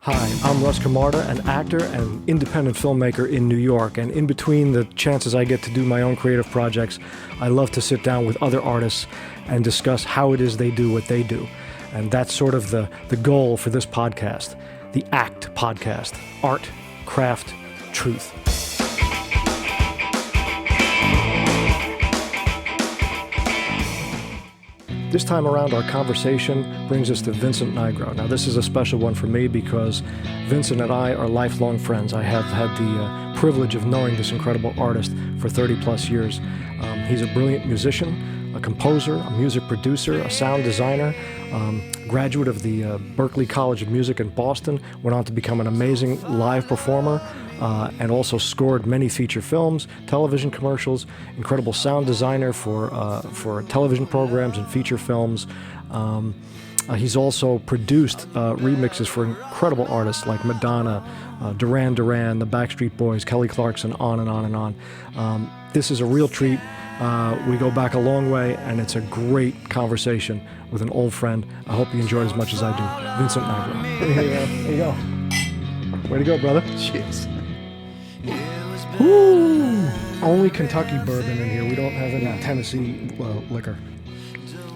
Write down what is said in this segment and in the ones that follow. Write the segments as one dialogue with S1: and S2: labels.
S1: Hi, I'm Russ Camarda, an actor and independent filmmaker in New York, and in between the chances I get to do my own creative projects, I love to sit down with other artists and discuss how it is they do what they do. And that's sort of the goal for this podcast, the ACT podcast, Art, Craft, Truth. This time around, our conversation brings us to Vincent Nigro. Now, this is a special one for me because Vincent and I are lifelong friends. I have had the privilege of knowing this incredible artist for 30 plus years. He's a brilliant musician, a composer, a music producer, a sound designer, graduate of the Berklee College of Music in Boston, went on to become an amazing live performer, and also scored many feature films, television commercials, incredible sound designer for television programs and feature films. He's also produced remixes for incredible artists like Madonna, Duran Duran, the Backstreet Boys, Kelly Clarkson, on and on and on. This is a real treat. We go back a long way, and it's a great conversation with an old friend. I hope you enjoyed as much as I do. Vincent Nigro. Here you go. Way to go, brother.
S2: Cheers.
S1: Woo! Only Kentucky bourbon in here. We don't have any Tennessee liquor.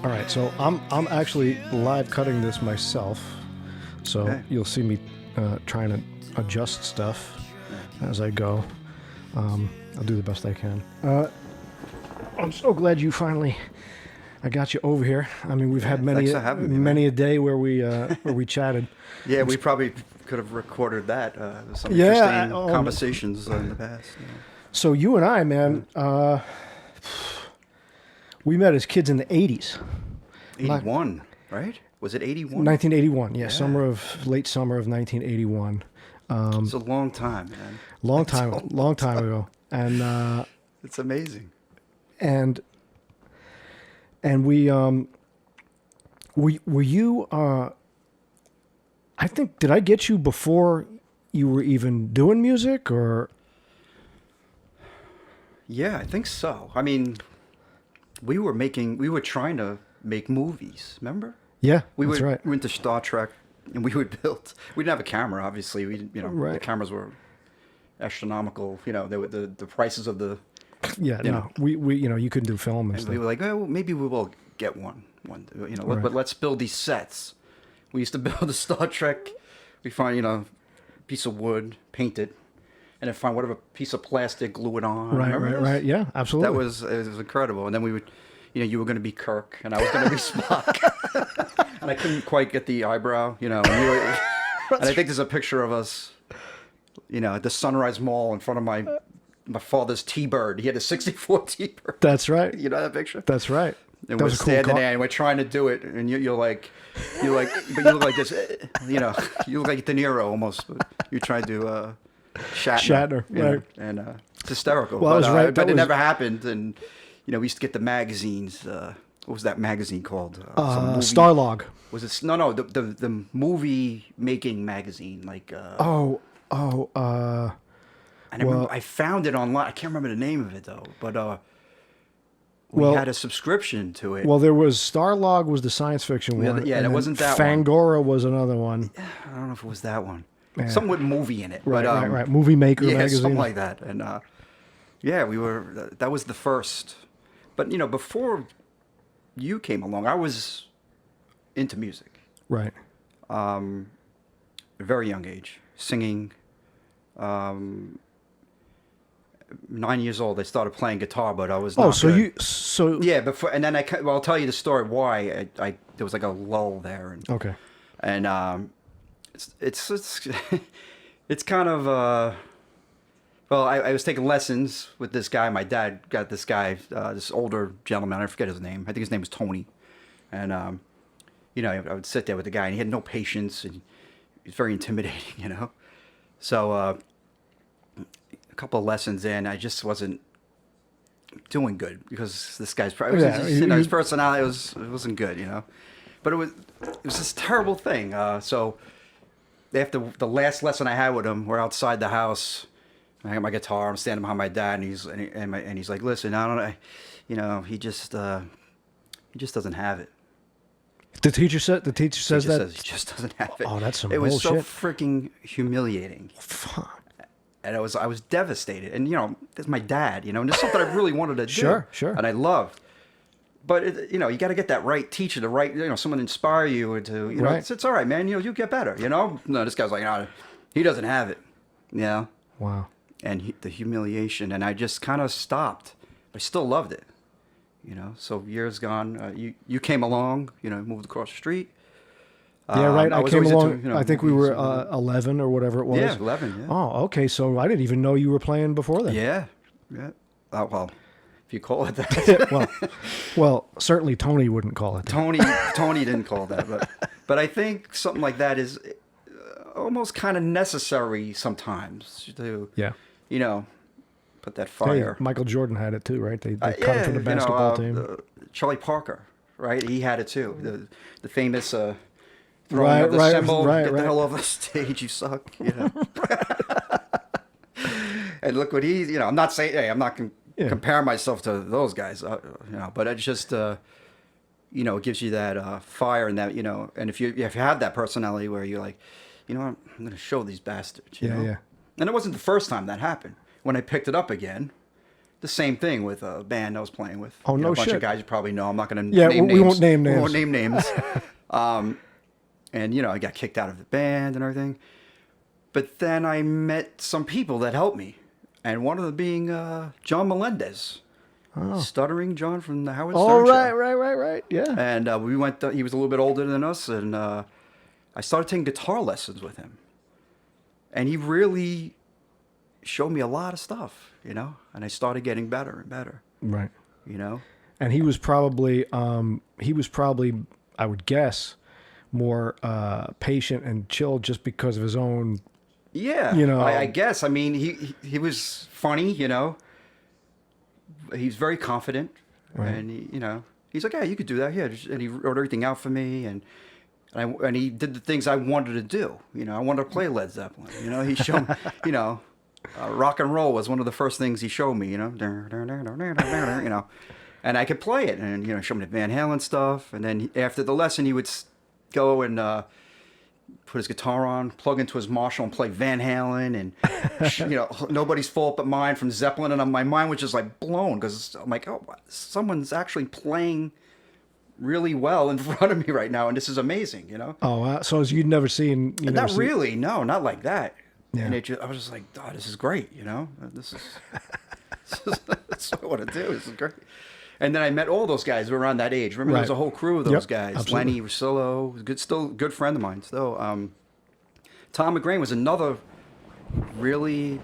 S1: All right, so I'm actually live cutting this myself, so okay. You'll see me trying to adjust stuff as I go. I'll do the best I can. I'm so glad you finally. I got you over here. I mean, we've had many a day where we chatted.
S2: Yeah, we probably could have recorded that. Some interesting conversations in the past. Yeah.
S1: So you and I, man, we met as kids in the 80s.
S2: 81, right? Was it 81?
S1: 1981, yeah. Late summer of 1981.
S2: It's a long time, man.
S1: Long time ago. And
S2: it's amazing.
S1: And we were you I think, did I get you before you were even doing music, or?
S2: Yeah, I think so. I mean, we were trying to make movies, remember?
S1: Yeah, that's right.
S2: We went to Star Trek, and we didn't have a camera, obviously.
S1: Right.
S2: The cameras were astronomical, they were the prices of the...
S1: Yeah, we you couldn't do film and stuff.
S2: We were like, well, maybe we will get one,
S1: right.
S2: But let's build these sets. We used to build a Star Trek. We find, a piece of wood, paint it, and then find whatever piece of plastic, glue it on.
S1: Right. Yeah, absolutely.
S2: It was incredible. And then we would, you were going to be Kirk, and I was going to be Spock. And I couldn't quite get the eyebrow, and I think there's a picture of us, at the Sunrise Mall in front of my father's T-Bird. He had a 64 T-Bird.
S1: That's right.
S2: You know that picture?
S1: That's right.
S2: And we're standing there, and we're trying to do it, and you're like, but you look like this, you look like De Niro almost, but you're trying to Shatner,
S1: right?
S2: And it's hysterical.
S1: Well, I was right.
S2: But it never happened, and we used to get the magazines. What was that magazine called?
S1: Starlog.
S2: Was it? No, the movie making magazine, like.
S1: I
S2: remember I found it online. I can't remember the name of it though, but. We had a subscription to it.
S1: Well, there was Starlog was the science fiction one.
S2: Yeah, it wasn't that
S1: Fangora
S2: one.
S1: was another one.
S2: I don't know if it was that one.
S1: Yeah.
S2: Something with movie in it.
S1: Right. Movie Maker magazine.
S2: Something like that. And we were. That was the first. But before you came along, I was into music.
S1: Right.
S2: A very young age, singing. 9 years old, I started playing guitar, but I was not good. Yeah, before, and then I'll tell you the story why I there was like a lull there.
S1: Okay.
S2: And it's kind of I was taking lessons with this guy. My dad got this guy, this older gentleman. I forget his name. I think his name was Tony. And I would sit there with the guy, and he had no patience, and he was very intimidating, So. A couple of lessons in, I just wasn't doing good because this guy's his personality wasn't good, But it was this terrible thing. So after the last lesson I had with him, we're outside the house. I got my guitar. I'm standing behind my dad, and he's like, "Listen, I don't know, he just doesn't have it."
S1: The teacher says that.
S2: Says he just doesn't have it.
S1: Oh, that's some
S2: It was
S1: bullshit.
S2: so freaking humiliating.
S1: Fuck.
S2: And I was devastated. And, this is my dad, and it's something I really wanted to do.
S1: Sure.
S2: And I loved. But, you got to get that right teacher, the right, someone to inspire you to,
S1: Right.
S2: it's all right, man. You get better, No, this guy's like, no, he doesn't have it.
S1: Wow.
S2: And the humiliation. And I just kind of stopped. I still loved it. So years gone, you came along, moved across the street.
S1: Yeah, right. I came along.
S2: Into,
S1: I think we were 11 or whatever it was.
S2: Yeah, 11. Yeah.
S1: Oh, okay. So I didn't even know you were playing before then.
S2: Yeah. Oh, well, if you call it that.
S1: well, certainly Tony wouldn't call it that.
S2: Tony didn't call that, but I think something like that is almost kind of necessary sometimes to.
S1: Yeah.
S2: Put that fire.
S1: Hey, Michael Jordan had it too, right? They cut him from the basketball team.
S2: Charlie Parker, right? He had it too. The famous throwing
S1: right,
S2: of the
S1: right,
S2: symbol.
S1: right,
S2: Get
S1: right.
S2: the hell off the stage, you suck. And look what he's. I'm not saying. Hey, I'm not comparing myself to those guys. But it just. It gives you that fire and that. And if you have that personality where you're like, I'm going to show these bastards.
S1: Yeah.
S2: And it wasn't the first time that happened. When I picked it up again, the same thing with a band I was playing with.
S1: Oh, no
S2: a bunch
S1: shit.
S2: of guys you probably know. I'm not going to
S1: name names. We won't name names.
S2: We won't name names. And, I got kicked out of the band and everything. But then I met some people that helped me. And one of them being John Melendez.
S1: Oh.
S2: Stuttering John from the Howard
S1: Oh,
S2: Stern
S1: right.
S2: Show.
S1: Yeah.
S2: And we went, he was a little bit older than us. And I started taking guitar lessons with him. And he really showed me a lot of stuff, and I started getting better and better.
S1: Right.
S2: And
S1: he was probably, I would guess, more patient and chill just because of his own.
S2: Yeah. I guess. I mean, he was funny. He's very confident,
S1: right.
S2: And he's like, yeah, you could do that. Yeah, and he wrote everything out for me, and he did the things I wanted to do. I wanted to play Led Zeppelin. He showed me, rock and roll was one of the first things he showed me, and I could play it, and show me the Van Halen stuff, and then after the lesson he would go and put his guitar on, plug into his Marshall, and play Van Halen, and Nobody's Fault But Mine from Zeppelin, and my mind was just like blown because I'm like, oh, someone's actually playing really well in front of me right now, and this is amazing,
S1: Oh, so you'd never seen.
S2: Not really, no, not like that.
S1: Yeah.
S2: And I was just like, oh, this is great, This is that's what I want to do. This is great. And then I met all those guys who were around that age. Remember, there was a whole crew of those guys.
S1: Absolutely.
S2: Lenny Rosillo, still a good friend of mine. Still, Tom McGrain was another really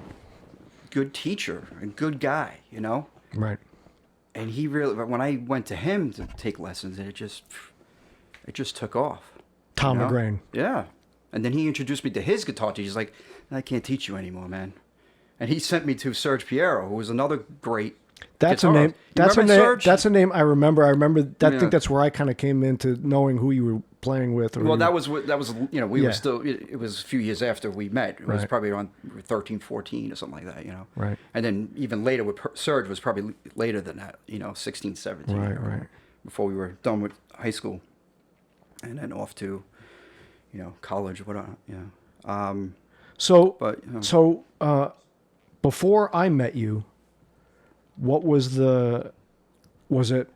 S2: good teacher and good guy,
S1: Right.
S2: And he really, when I went to him to take lessons, it just took off.
S1: Tom McGrain.
S2: Yeah. And then he introduced me to his guitar teacher. He's like, I can't teach you anymore, man. And he sent me to Serge Piero, who was another great
S1: That's a
S2: guitarist.
S1: name. That's a name.
S2: Serge?
S1: That's a name I remember. I think that's where I kind of came into knowing who you were playing with.
S2: Well, that was we were still. It was a few years after we met. It was probably around 13, 14 or something like that.
S1: Right.
S2: And then even later with Serge was probably later than that. 16, 17.
S1: Right.
S2: Before we were done with high school, and then off to, college.
S1: So before I met you, what was it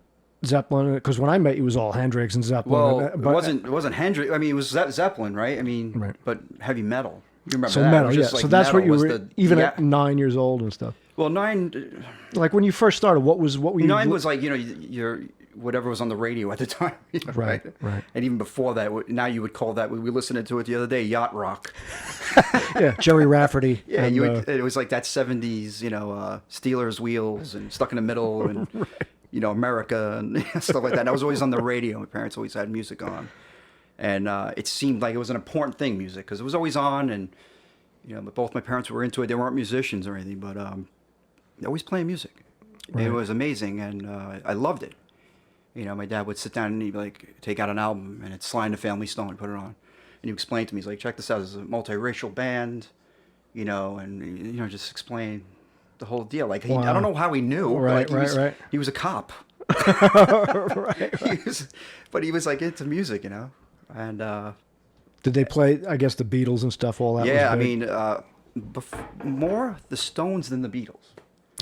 S1: Zeppelin? Because when I met you, it was all Hendrix and Zeppelin.
S2: Well, it wasn't Hendrix. I mean, it was Zeppelin, right? I mean,
S1: right.
S2: But heavy metal. You remember
S1: so
S2: that?
S1: metal, yeah. So that's what you were, even
S2: yeah.
S1: at 9 years old and stuff.
S2: Well, 9.
S1: Like when you first started, what were you?
S2: 9 was like your whatever was on the radio at the time.
S1: Right.
S2: And even before that, now you would call that. We listened to it the other day, yacht rock.
S1: Yeah, Jerry Rafferty.
S2: Yeah, and it was like that 70s, Steelers wheels and Stuck in the Middle and
S1: right.
S2: America and stuff like that. And I was always on the radio. My parents always had music on, and it seemed like it was an important thing, music, because it was always on, and but both my parents were into it. They weren't musicians or anything, but they always playing music. Right. It was amazing, and I loved it. My dad would sit down and he'd like take out an album, and it's Sly and the Family Stone, and put it on, and he'd explain to me, he's like, check this out, it's a multiracial band, and just explain the whole deal. Like,
S1: wow.
S2: I don't know how he knew.
S1: Right,
S2: like,
S1: right.
S2: He was a cop,
S1: Right.
S2: But he was like into music, and
S1: Did they play, I guess, the Beatles and stuff, all that?
S2: yeah, I
S1: was big?
S2: mean, more the Stones than the Beatles.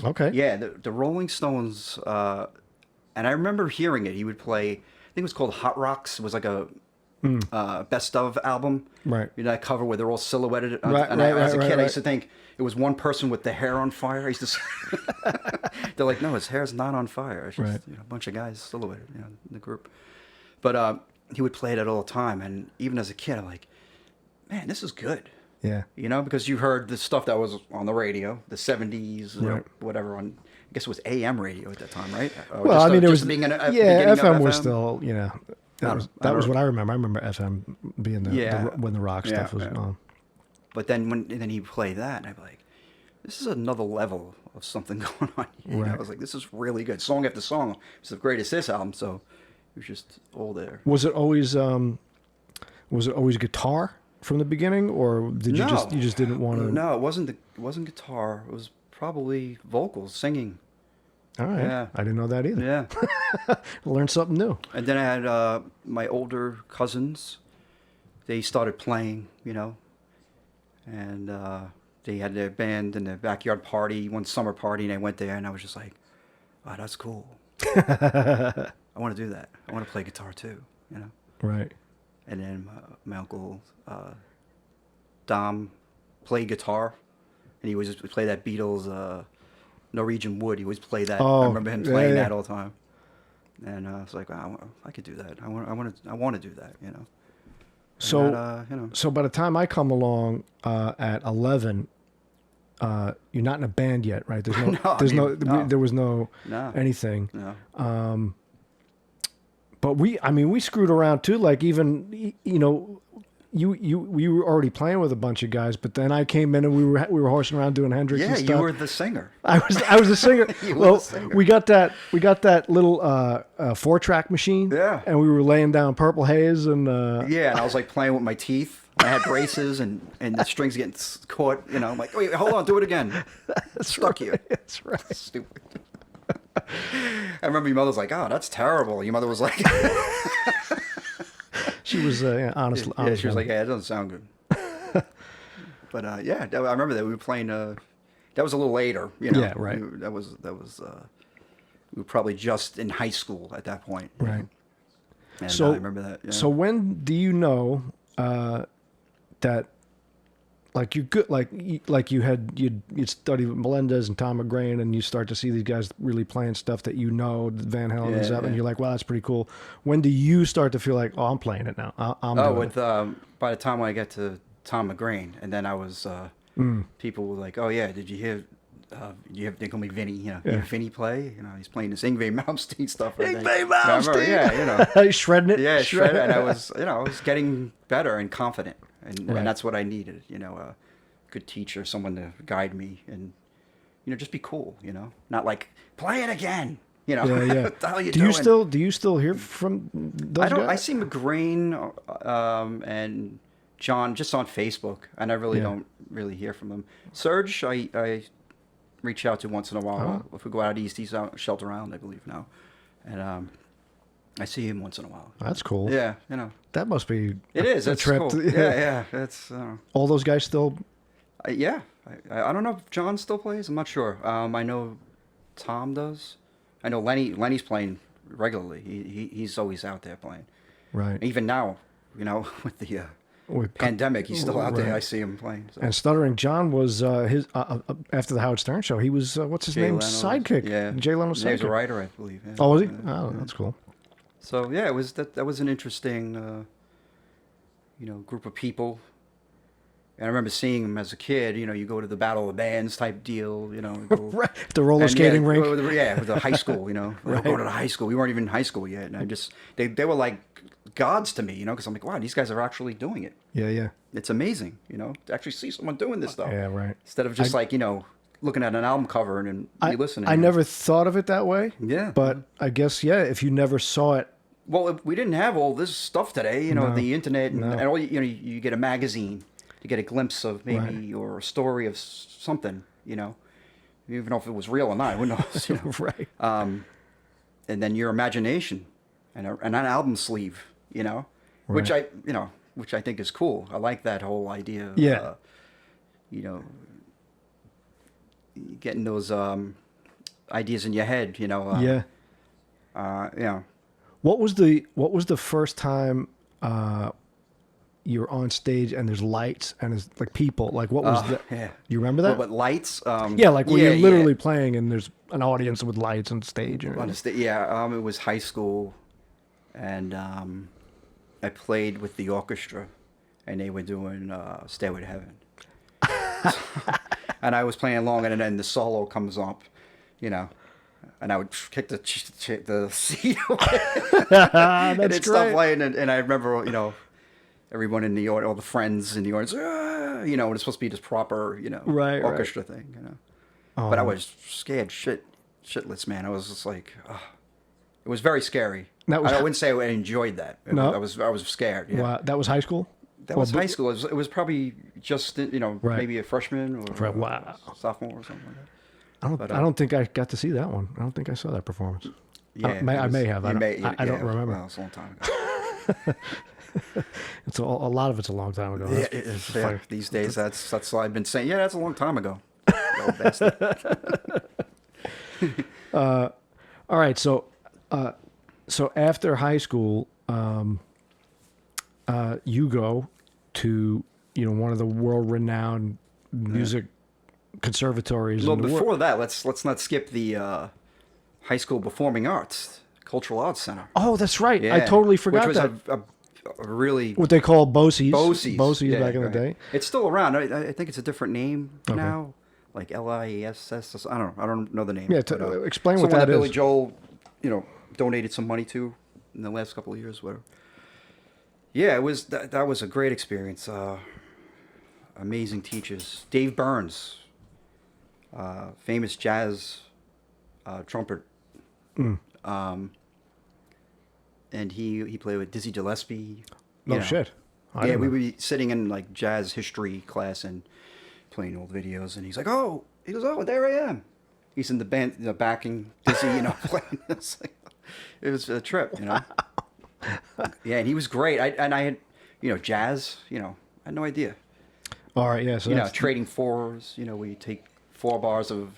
S1: Okay.
S2: Yeah, the Rolling Stones, and I remember hearing it. He would play, I think it was called Hot Rocks. It was like a best of album.
S1: Right.
S2: That cover where they're all silhouetted.
S1: Right,
S2: and
S1: right,
S2: as a
S1: right,
S2: kid,
S1: right,
S2: I used to think it was one person with the hair on fire. I used to. They're like, no, his hair's not on fire. It's just
S1: Right.
S2: a bunch of guys silhouetted, in the group. But he would play that all the time, and even as a kid, I'm like, man, this is good.
S1: Yeah.
S2: Because you heard the stuff that was on the radio, the 70s,
S1: Right.
S2: whatever, I guess it was AM radio at that time, right? Or
S1: Well, I mean, it was
S2: beginning
S1: FM
S2: of
S1: was still, that was what I remember. I remember FM being when the rock stuff was on.
S2: But then then he'd play that, and I'd be like, this is another level of something going on here.
S1: Right.
S2: I was like, this is really good. Song after song. It's the greatest hits album, so it was just all there.
S1: Was it always guitar from the beginning, or did you just didn't want to?
S2: No, it wasn't guitar. It was probably vocals, singing.
S1: All right.
S2: Yeah.
S1: I didn't know that either.
S2: Yeah.
S1: Learned something new.
S2: And then I had my older cousins. They started playing, and they had their band in their backyard party, one summer party, and I went there, and I was just like, wow, that's cool. I want to do that. I want to play guitar too,
S1: Right.
S2: And then my uncle Dom played guitar, and he would play that Beatles Norwegian Wood. He always played that.
S1: Oh,
S2: I remember him playing
S1: yeah.
S2: that all the time. And I was like, wow, I could do that. I want to do that,
S1: So,
S2: that,
S1: so by the time I come along at 11, you're not in a band yet, right? There's no,
S2: No,
S1: there was no anything.
S2: No.
S1: But we screwed around too. Like even, we were already playing with a bunch of guys, but then I came in and we were horsing around doing Hendrix and stuff.
S2: Yeah, you were the singer.
S1: I was the singer.
S2: You were
S1: Well,
S2: the singer.
S1: we got that little 4-track machine.
S2: Yeah.
S1: And we were laying down Purple Haze and
S2: Yeah, and I was like playing with my teeth. I had braces and the strings getting caught. I'm like, wait, hold on, do it again. Stuck you.
S1: That's right.
S2: Stupid. I remember your mother's like, oh, that's terrible. Your mother was like,
S1: She was honest.
S2: yeah, she was like, yeah, it doesn't sound good. But yeah, I remember that we were playing. That was a little later,
S1: Yeah, right.
S2: That was. We were probably just in high school at that point.
S1: Right.
S2: And
S1: So
S2: I remember that. Yeah.
S1: So when do you know that? Like you good, like you'd study with Melendez and Tom McGrain, and you start to see these guys really playing stuff that Van Halen and Zep, and you're like, wow, that's pretty cool. When do you start to feel like, oh, I'm playing it now? I'm doing it.
S2: By the time I got to Tom McGrain, and then I was people were like, oh yeah, did you hear? They call me Vinny. You hear Vinny play? He's playing this Yngwie Malmsteen stuff.
S1: Yngwie Malmsteen.
S2: Yeah,
S1: He's shredding it.
S2: Yeah, shredded. And I was getting better and confident. And that's what I needed, a good teacher, someone to guide me, and just be cool, not like play it again,
S1: Yeah.
S2: What the hell are you
S1: do
S2: doing?
S1: Do you still hear from those guys?
S2: I see McGrain and John just on Facebook, and I really don't really hear from them. Serge, I reach out to once in a while. If we go out east, he's out Shelter Island, I believe now, and I see him once in a while.
S1: That's cool.
S2: Yeah,
S1: That must be.
S2: It is.
S1: a
S2: That's
S1: trip.
S2: cool. Yeah. That's.
S1: All those guys still.
S2: Yeah. I don't know if John still plays. I'm not sure. I know Tom does. I know Lenny's playing regularly. He's always out there playing.
S1: Right.
S2: Even now, with the pandemic, he's still out there. I see him playing. So.
S1: And Stuttering John was his after the Howard Stern show. He was what's his name? Sidekick.
S2: Yeah.
S1: Jay Leno's sidekick.
S2: He was a writer, I believe. Yeah.
S1: Oh, was he? Oh, that's cool.
S2: So yeah, it was that was an interesting, group of people. And I remember seeing him as a kid. You go to the Battle of the Bands type deal.
S1: Right. The roller skating rink.
S2: With the high school.
S1: Right.
S2: Going to the high school. We weren't even in high school yet, and they were like gods to me. Because I'm like, wow, these guys are actually doing it.
S1: Yeah.
S2: It's amazing. To actually see someone doing this stuff.
S1: Yeah, right.
S2: Instead of just looking at an album cover and listening.
S1: I never thought of it that way.
S2: Yeah.
S1: But I guess if you never saw it.
S2: Well, we didn't have all this stuff today. The internet and all. You get a magazine. To get a glimpse of maybe or a story of something, even if it was real or not, who knows?
S1: Right.
S2: And and then your imagination, and an album sleeve, which
S1: Right.
S2: which I think is cool. I like that whole idea of,
S1: Yeah.
S2: you know, getting those ideas in your head,
S1: Yeah.
S2: you know.
S1: What was the first time you're on stage and there's lights and there's like people? Like what was that?
S2: Yeah.
S1: You remember that?
S2: What lights?
S1: Yeah, like when
S2: yeah,
S1: you're literally
S2: yeah.
S1: playing and there's an audience with lights on stage. And,
S2: Yeah, it was high school, and I played with the orchestra, and they were doing Stairway to Heaven. And I was playing along, and then the solo comes up, and I would kick the seat away. And
S1: That's
S2: it'd stop
S1: great.
S2: playing, and I remember, everyone in the audience, all the friends in the audience, when it's supposed to be this proper,
S1: Right,
S2: orchestra thing, But I was scared shitless, man. I was just like, it was very scary.
S1: That was-
S2: I wouldn't say I enjoyed that.
S1: No?
S2: I was scared. Yeah.
S1: Wow, that was high school?
S2: That was high school. It was probably just
S1: Right.
S2: maybe a freshman or
S1: Right, wow.
S2: sophomore or something like that.
S1: I don't think I got to see that one. I don't think I saw that performance.
S2: Yeah,
S1: I may have. I
S2: I
S1: don't remember.
S2: Well, it's a long time ago.
S1: It's a lot of it's a long time ago.
S2: Yeah,
S1: That's-
S2: it is.
S1: it's
S2: Yeah.
S1: funny.
S2: These days, that's what I've been saying. Yeah, that's a long time ago. You old bastard.
S1: All right, so after high school, you go to one of the world-renowned music conservatories
S2: Well,
S1: in the world.
S2: before that, let's not skip the high school performing arts, cultural arts center.
S1: Oh, that's right. I
S2: Yeah,
S1: totally forgot
S2: which
S1: that.
S2: was a really
S1: What they call BOCES.
S2: BOCES.
S1: BOCES
S2: Yeah,
S1: back in the
S2: right.
S1: day.
S2: It's still around. I think it's a different name
S1: Okay.
S2: now, like LIESS. I don't know the name.
S1: Yeah,
S2: but,
S1: explain what
S2: someone
S1: that
S2: Billy
S1: is.
S2: Joel, donated some money to in the last couple of years, whatever. Yeah, it was that was a great experience. Amazing teachers. Dave Burns, famous jazz trumpet. And he played with Dizzy Gillespie.
S1: No
S2: you know.
S1: shit. I
S2: Yeah,
S1: didn't
S2: we
S1: know.
S2: would be sitting in like jazz history class and playing old videos, and he goes, oh, there I am. He's in the band, backing Dizzy, playing. It was a trip, Yeah, and he was great. I had, jazz, I had no idea.
S1: All right, yeah. So that's
S2: Trading fours, where you take 4 bars of,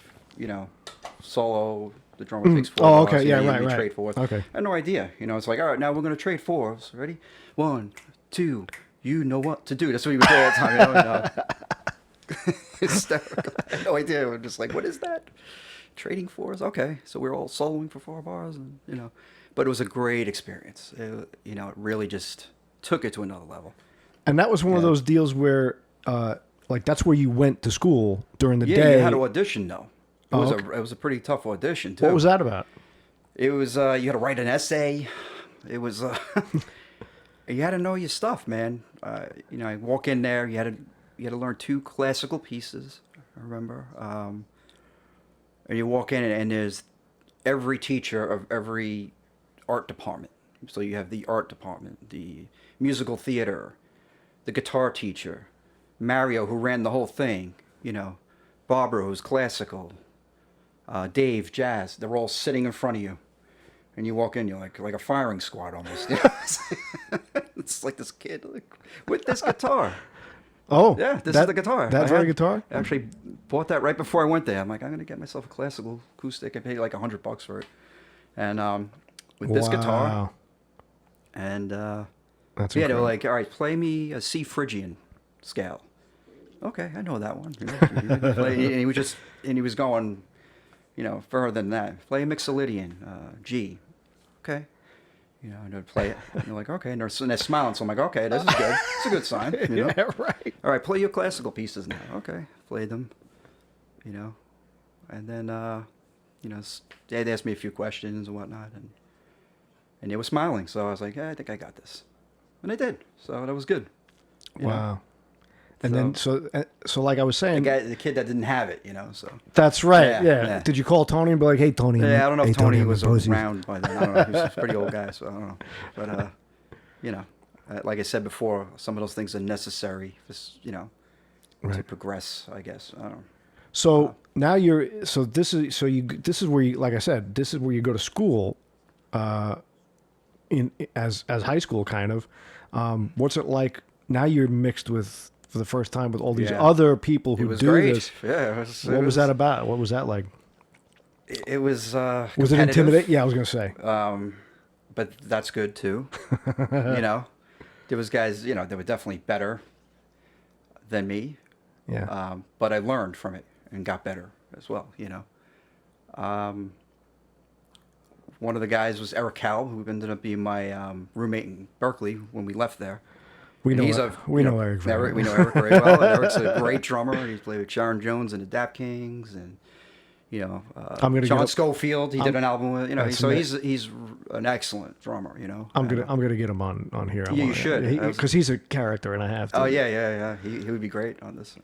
S2: solo. The drummer takes 4
S1: Oh,
S2: bars.
S1: okay, yeah,
S2: you
S1: right.
S2: trade fours.
S1: Okay.
S2: I had no idea. It's like, all right, now we're going to trade fours. Ready? 1, 2, you know what to do. That's what he would do all the time, Hysterical. I had no idea. We're just like, what is that? Trading fours? Okay. So we're all soloing for 4 bars, and but it was a great experience. It really just took it to another level.
S1: And that was one of
S2: Yeah.
S1: those deals where, that's where you went to school during the
S2: Yeah,
S1: day.
S2: you had to audition though. It
S1: Oh,
S2: was
S1: okay.
S2: it was a pretty tough audition too.
S1: What was that about?
S2: It was you had to write an essay. It was you had to know your stuff, man. I walk in there. You had to learn 2 classical pieces. I remember. And you walk in, and there's every teacher of every art department. So you have the art department, the musical theater, the guitar teacher, Mario, who ran the whole thing. Barbara, who's classical. Dave, jazz. They're all sitting in front of you, and you walk in. You're like a firing squad almost. It's like this kid with this guitar.
S1: Oh,
S2: Yeah, this is the guitar.
S1: That
S2: I
S1: very
S2: had-
S1: guitar?
S2: I actually bought that right before I went there. I'm like, I'm gonna get myself a classical acoustic. I paid like $100 for it, and with this guitar,
S1: Wow.
S2: and
S1: That's
S2: yeah, they were
S1: incredible.
S2: like, all right, play me a C Phrygian scale. Okay, I know that one. And he was going, further than that. Play a Mixolydian, G. Okay. And they'd play it. And they're like, okay. And they're smiling. So I'm like, okay, this is good. It's a good sign.
S1: Yeah, right.
S2: All right, play your classical pieces now. Okay, played them. And then, they'd ask me a few questions and whatnot. And they were smiling. So I was like, yeah, I think I got this. And I did. So that was good. you know.
S1: Wow. And then, so like I was saying,
S2: The kid that didn't have it, so.
S1: that's right.
S2: Yeah,
S1: Yeah,
S2: yeah.
S1: Did you call Tony and be like, "Hey, Tony"?
S2: Yeah, I don't know
S1: hey,
S2: if Tony
S1: I'm
S2: was
S1: in BOCES."
S2: around by then. I don't know. He was a pretty old guy, so I don't know. But, like I said before, some of those things are necessary, to
S1: Right.
S2: progress, I guess. I don't know.
S1: So now this is where you, like I said, this is where you go to school. in as high school kind of. What's it like now? You're mixed with for the first time with all these other people who do
S2: great.
S1: this.
S2: Yeah.
S1: What was that about? What was that like?
S2: It was.
S1: Was it intimidating? Yeah, I was gonna say.
S2: But that's good too. There was guys. They were definitely better than me.
S1: Yeah.
S2: But I learned from it and got better as well. One of the guys was Eric Cowell, who ended up being my roommate in Berklee when we left there.
S1: We know Eric.
S2: We know Eric very well. And Eric's a great drummer. He's played with Sharon Jones and the Dap Kings, and John Schofield. He did an album with So he's an excellent drummer.
S1: I'm gonna get him on here.
S2: You should,
S1: because he's a character, and I have to.
S2: Oh yeah. He would be great on this.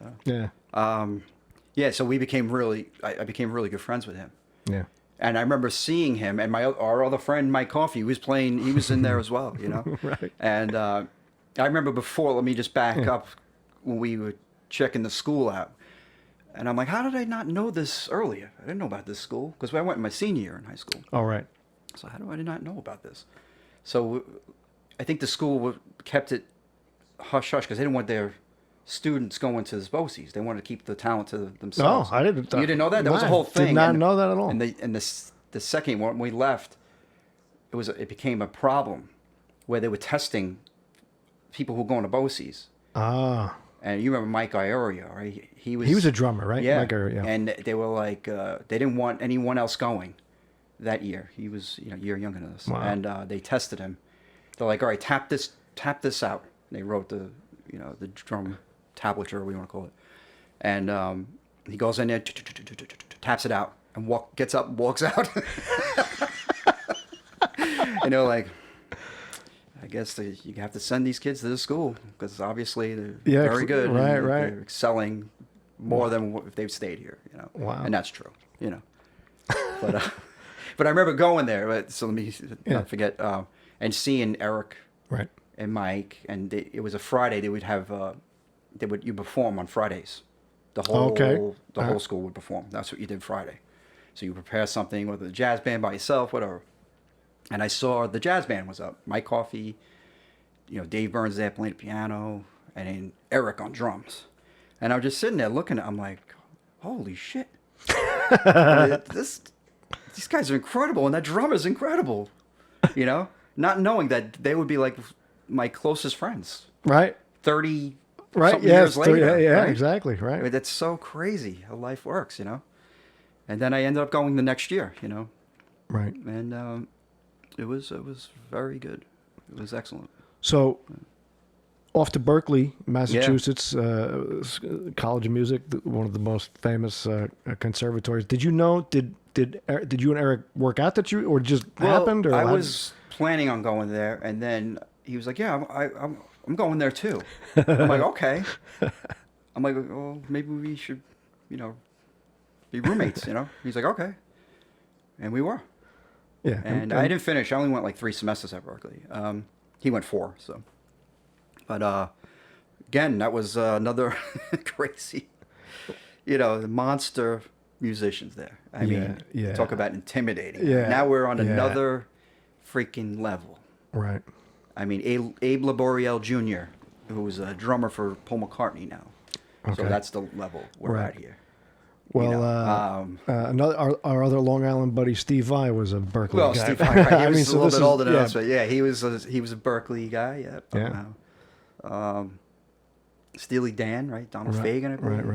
S2: So we became I became really good friends with him.
S1: Yeah.
S2: And I remember seeing him, and our other friend Mike Coffey was playing. He was in there as well,
S1: Right.
S2: And I remember before. Let me just back up when we were checking the school out, and I'm like, how did I not know this earlier? I didn't know about this school because I went in my senior year in high school.
S1: All right.
S2: So how do I not know about this? So I think the school kept it hush hush because they didn't want their students going to the BOCES. They wanted to keep the talent to themselves.
S1: No, I didn't.
S2: You didn't know that? That was a whole thing.
S1: Did not know that at all.
S2: And the second when we left, it became a problem where they were testing people who were going to BOCES.
S1: Ah.
S2: And you remember Mike Iorio, right? He was
S1: a drummer, right?
S2: Yeah.
S1: Mike Iorio.
S2: And they were like, they didn't want anyone else going that year. He was a year younger than us.
S1: Wow.
S2: And they tested him. They're like, all right, tap this out. And they wrote the drum tablature, or what you want to call it. And he goes in there, taps it out, and gets up and walks out. Like, I guess you have to send these kids to the school because obviously they're very good.
S1: Right.
S2: They're excelling more than if they've stayed here.
S1: Wow.
S2: And that's true. But I remember going there. So let me not forget and seeing Eric.
S1: Right.
S2: And Mike, and it was a Friday. They would have you perform on Fridays. The whole school would perform. That's what you did Friday. So you prepare something, whether the jazz band by yourself, whatever. And I saw the jazz band was up. Mike Coffey, Dave Burns there playing the piano, and then Eric on drums. And I was just sitting there looking at. I'm like, holy shit! These guys are incredible, and that drummer's incredible. Not knowing that they would be like my closest friends.
S1: Right.
S2: 30
S1: right.
S2: years later.
S1: Yeah,
S2: right?
S1: Exactly. Right.
S2: I mean, that's so crazy how life works, And then I ended up going the next year,
S1: Right.
S2: And it was very good. It was excellent.
S1: So off to Berklee, Massachusetts, College of Music, one of the most famous conservatories. Did you know, did you and Eric work out that or just happened? Or
S2: I was planning on going there, and then he was like, yeah, I'm going there too. I'm like, okay. I'm like, well, maybe we should, be roommates, He's like, okay. And we were.
S1: Yeah.
S2: And I didn't finish. I only went like 3 semesters at Berklee. He went 4, so. But again, that was another crazy, monster musicians there. I mean, talk about intimidating.
S1: Yeah.
S2: Now we're on another freaking level.
S1: Right.
S2: I mean, Abe Laboriel Jr., who was a drummer for Paul McCartney now. Okay. So that's the level we're at here.
S1: Well, our other Long Island buddy Steve Vai was a Berklee guy.
S2: Steve Vai, he was a little bit older than us, but he was a Berklee guy. Yeah. Steely Dan, right? Donald Fagen, I believe.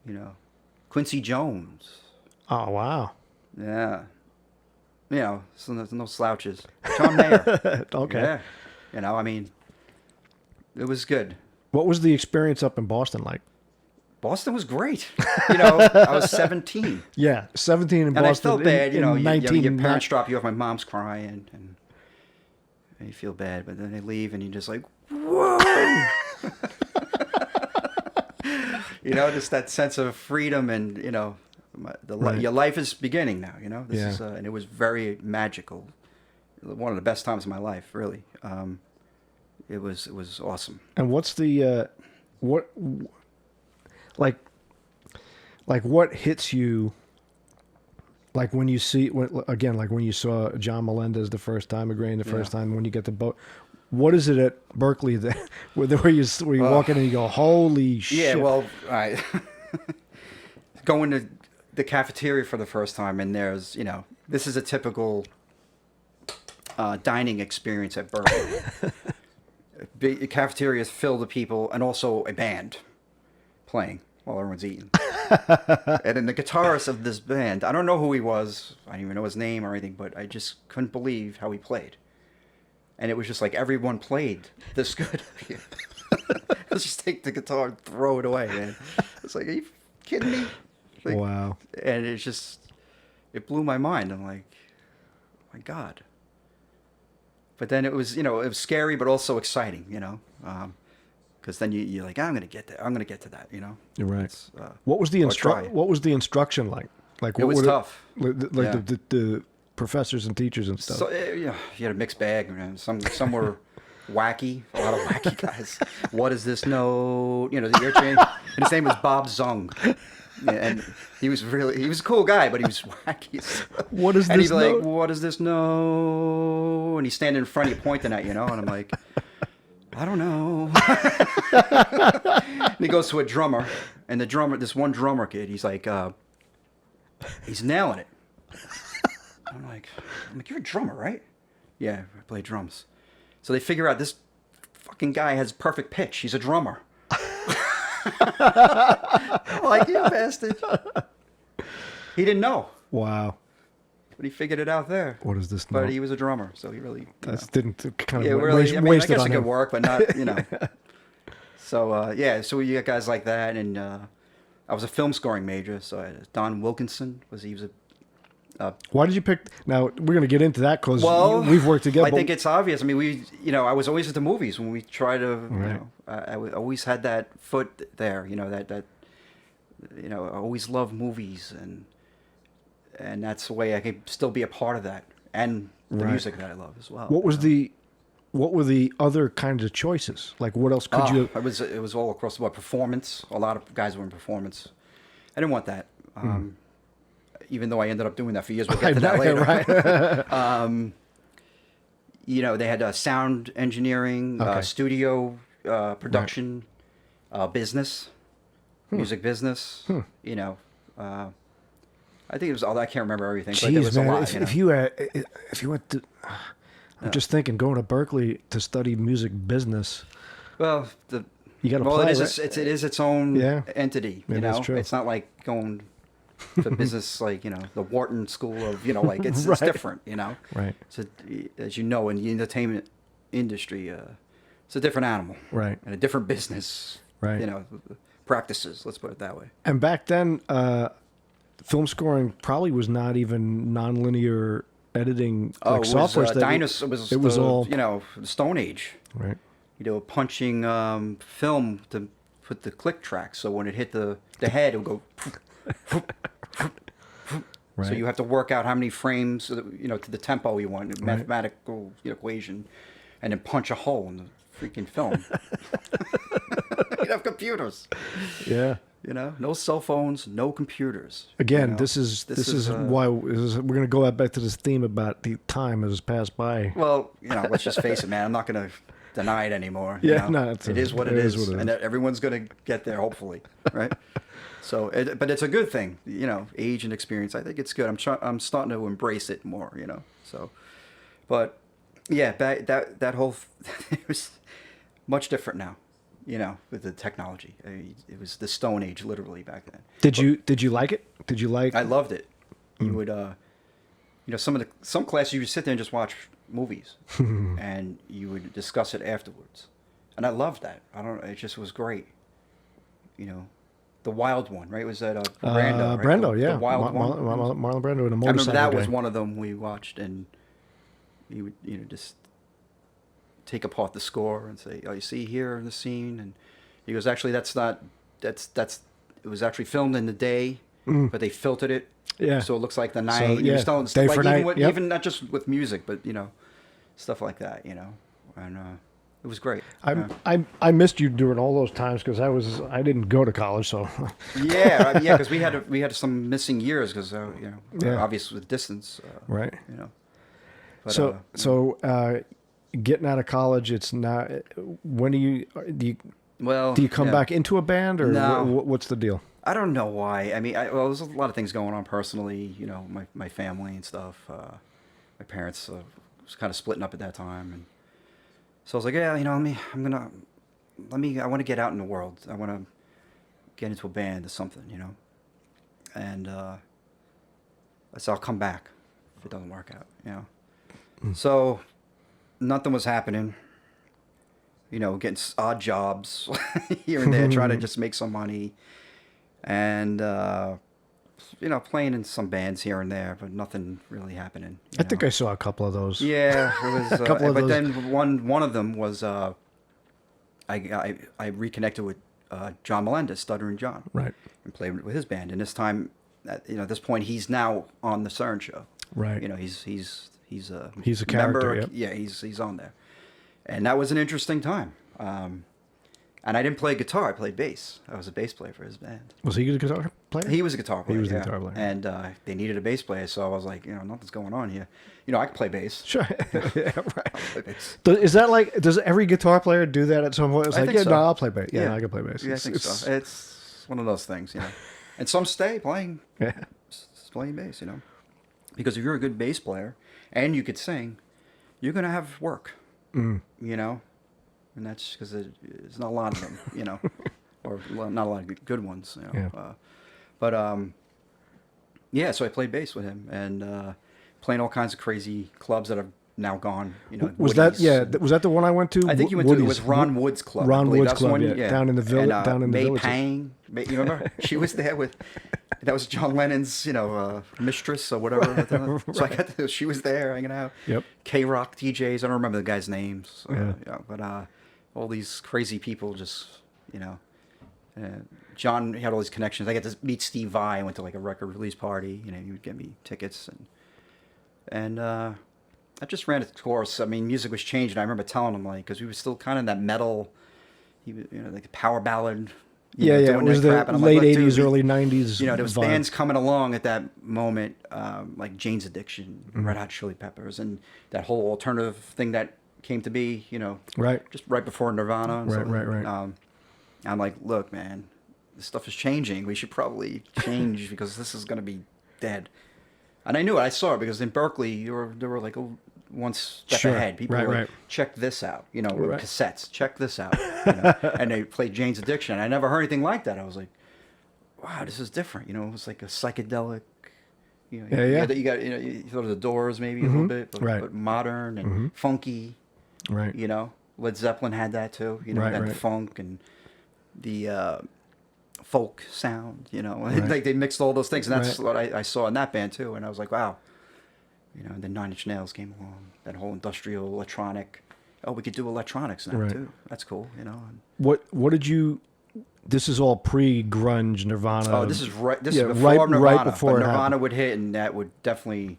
S1: Right.
S2: Quincy Jones.
S1: Oh wow.
S2: Yeah. So there's no slouches. John Mayer.
S1: Okay.
S2: Yeah. I mean, it was good.
S1: What was the experience up in Boston like?
S2: Boston was great. I was 17.
S1: Yeah, 17 in Boston.
S2: And I felt bad.
S1: Your
S2: parents drop you off. My mom's crying, and you feel bad. But then they leave, and you're just like, whoa. Just that sense of freedom, and your life is beginning now. This is, and it was very magical. One of the best times of my life, really. It was awesome.
S1: And what's the Like what hits you Like when you see, again, like when you saw John Melendez the first time, agreeing the first time, when you get the boat, what is it at Berklee that where you walk in and you go, holy shit?
S2: Yeah, well, I going to the cafeteria for the first time, and there's, this is a typical dining experience at Berklee. The cafeteria is filled with people, and also a band playing while everyone's eating. And then the guitarist of this band, I don't know who he was, I don't even know his name or anything, but I just couldn't believe how he played. And it was just like everyone played this good. Let's just take the guitar and throw it away, man. It's like, are you kidding me? Like,
S1: wow.
S2: And it blew my mind. I'm like, oh my God. But then it was, it was scary, but also exciting, because then you're like, I'm going to get there. I'm going to get to that,
S1: You're right. What was the instruction like? Like
S2: it was tough.
S1: The professors and teachers and stuff.
S2: So, you had a mixed bag. Man. Some were wacky, a lot of wacky guys. What is this note? The ear change. And his name was Bob Zung. Yeah, and he was a cool guy, but he was wacky.
S1: What is this note?
S2: And he'd be like, what is this note? And he's standing in front of you pointing at you, and I'm like, I don't know. And he goes to a drummer, and this one drummer kid, he's like, he's nailing it. I'm like, you're a drummer, right? Yeah, I play drums. So they figure out this fucking guy has perfect pitch. He's a drummer. I'm like, you bastard. He didn't know.
S1: Wow.
S2: But he figured it out there.
S1: What is this?
S2: But he was a drummer, so he really
S1: didn't kind of
S2: really.
S1: waste
S2: I
S1: it
S2: guess
S1: on
S2: it
S1: him.
S2: could work, but not. So so you got guys like that, and I was a film scoring major, so Don Wilkinson he was a.
S1: Why did you pick? Now we're going to get into that because we've worked together.
S2: I think it's obvious. I mean, I was always at the movies when we try to. I always had that foot there. I always loved movies, and that's the way I could still be a part of that, and the music that I love as well.
S1: What were the other kinds of choices? Like, what else could you?
S2: It was all across the board. Performance. A lot of guys were in performance. I didn't want that. Even though I ended up doing that for years. We'll get to that later. Right. They had sound engineering, studio production, business, music business. I think it was all. I can't remember everything, but there was
S1: man,
S2: a lot.
S1: If you went to, I'm just thinking going to Berklee to study music business.
S2: Well,
S1: you got to play.
S2: It is its own entity.
S1: That's true.
S2: It's not like going to business like the Wharton School of it's different.
S1: Right.
S2: So as you know, in the entertainment industry, it's a different animal.
S1: Right.
S2: And a different business.
S1: Right.
S2: Practices. Let's put it that way.
S1: And back then, film scoring probably was not even nonlinear editing software.
S2: It was all the Stone Age.
S1: Right.
S2: Punching film to put the click track, so when it hit the head, it would go.
S1: Right.
S2: So you have to work out how many frames, to the tempo you want, mathematical equation, and then punch a hole in the freaking film. You have computers.
S1: Yeah.
S2: No cell phones, no computers.
S1: Again, this is why we're going to go back to this theme about the time has passed by.
S2: Well, let's just face it, man. I'm not going to deny it anymore.
S1: Yeah,
S2: it is what it is, and everyone's going to get there, hopefully, right? So, but it's a good thing, age and experience. I think it's good. I'm starting to embrace it more, So, but yeah, that whole it was much different now, with the technology. It was the Stone Age, literally, back then.
S1: Did you like it? Did you like?
S2: I loved it. You would, some classes you would sit there and just watch movies, and you would discuss it afterwards, and I loved that. It just was great. The Wild One, right? Was that Brando? Right?
S1: Brando, yeah.
S2: The Wild One.
S1: Marlon Brando and a motorcycle.
S2: I remember that
S1: guy.
S2: was one of them we watched, and he would, just take apart the score and say, "Oh, you see here in the scene," and he goes, "Actually, that's not. That's it was actually filmed in the day, but they filtered it, so it looks like the night."
S1: So,
S2: he was telling
S1: day
S2: stuff
S1: for
S2: like
S1: night.
S2: even not just with music, but stuff like that, and It was great.
S1: I missed you during all those times because I didn't go to college, so
S2: Yeah, because we had some missing years because obviously with distance.
S1: Right.
S2: You know. But,
S1: so getting out of college, it's not. When do you
S2: well,
S1: do you come back into a band, or
S2: No.
S1: what's the deal?
S2: I don't know why. I mean, well, there's a lot of things going on personally. You know, my family and stuff. My parents was kind of splitting up at that time, and so I was like, yeah, you know, I want to get out in the world. I want to get into a band or something, you know. And I said, I'll come back if it doesn't work out, you know. So nothing was happening. You know, getting odd jobs here and there, trying to just make some money. And, you know, playing in some bands here and there, but nothing really happening.
S1: I think I saw a couple of those.
S2: Yeah, it was.
S1: A couple of
S2: but
S1: those.
S2: then one of them was I reconnected with John Melendez, Stuttering John,
S1: Right.
S2: and played with his band. And this time, at this point, he's now on the CERN show.
S1: Right.
S2: You know, he's a
S1: character.
S2: member.
S1: Yep.
S2: Yeah, he's on there, and that was an interesting time. And I didn't play guitar; I played bass. I was a bass player for his band.
S1: Was he a guitar player?
S2: He was a guitar player.
S1: He was the
S2: yeah.
S1: guitar player.
S2: And they needed a bass player, so I was like, you know, nothing's going on here. You know, I can play bass.
S1: Sure. Yeah,
S2: I'll
S1: right.
S2: play bass.
S1: Is that like? Does every guitar player do that at some point? It's
S2: I
S1: like,
S2: think
S1: yeah,
S2: so.
S1: no, I'll play bass. Yeah,
S2: Yeah.
S1: I can play bass.
S2: Yeah, I think so. It's one of those things, you know. And some stay playing bass, you know. Because if you're a good bass player and you could sing, you're going to have work, you know. And that's because there's not a lot of them, you know. Or not a lot of good ones, you know.
S1: Yeah.
S2: So I played bass with him and playing all kinds of crazy clubs that have now gone, you know.
S1: Was
S2: Woody's
S1: that the one I went to?
S2: I think you went to, it was Ron Wood's club.
S1: Ron
S2: I believe.
S1: Wood's
S2: That's
S1: club,
S2: one,
S1: yeah, down in the village.
S2: And,
S1: down in the
S2: May
S1: village.
S2: Pang, you remember? She was there with, that was John Lennon's, you know, mistress or whatever. So she was there hanging out.
S1: Yep.
S2: K-Rock DJs, I don't remember the guys' names.
S1: Yeah.
S2: But all these crazy people just, you know. John had all these connections. I got to meet Steve Vai. I went to like a record release party. You know, he would get me tickets, and I just ran its course. I mean, music was changing. I remember telling him like, because we were still kind of in that metal, like the power ballad.
S1: Yeah, it was the late '80s, early '90s.
S2: You know, there was
S1: vibe.
S2: bands coming along at that moment, like Jane's Addiction, Red Hot Chili Peppers, and that whole alternative thing that came to be. You know,
S1: Right.
S2: just right before Nirvana. And
S1: Right.
S2: I'm like, look, man, this stuff is changing. We should probably change because this is going to be dead. And I knew it. I saw it because in Berklee, there were like one step
S1: Sure.
S2: ahead. People
S1: Right,
S2: were
S1: right.
S2: check this out, you know, with
S1: Right.
S2: cassettes. Check this out, you know? And they played Jane's Addiction. I never heard anything like that. I was like, wow, this is different. You know, it was like a psychedelic. You know,
S1: Yeah.
S2: You got you thought of the Doors maybe a little bit,
S1: Right.
S2: but modern and funky.
S1: Right.
S2: You know, Led Zeppelin had that too. You know,
S1: Right,
S2: that
S1: right.
S2: funk and the folk sound. You know,
S1: Right.
S2: like they mixed all those things, and that's
S1: Right.
S2: what I saw in that band too. And I was like, wow. You know, and then 9 Inch Nails came along. That whole industrial electronic. Oh, we could do electronics now
S1: Right.
S2: too. That's cool. You know. And,
S1: What did you? This is all pre-grunge Nirvana.
S2: oh, this is right. This
S1: yeah,
S2: is before
S1: right
S2: Nirvana.
S1: before
S2: but
S1: it
S2: Nirvana
S1: happened.
S2: would hit, and that would definitely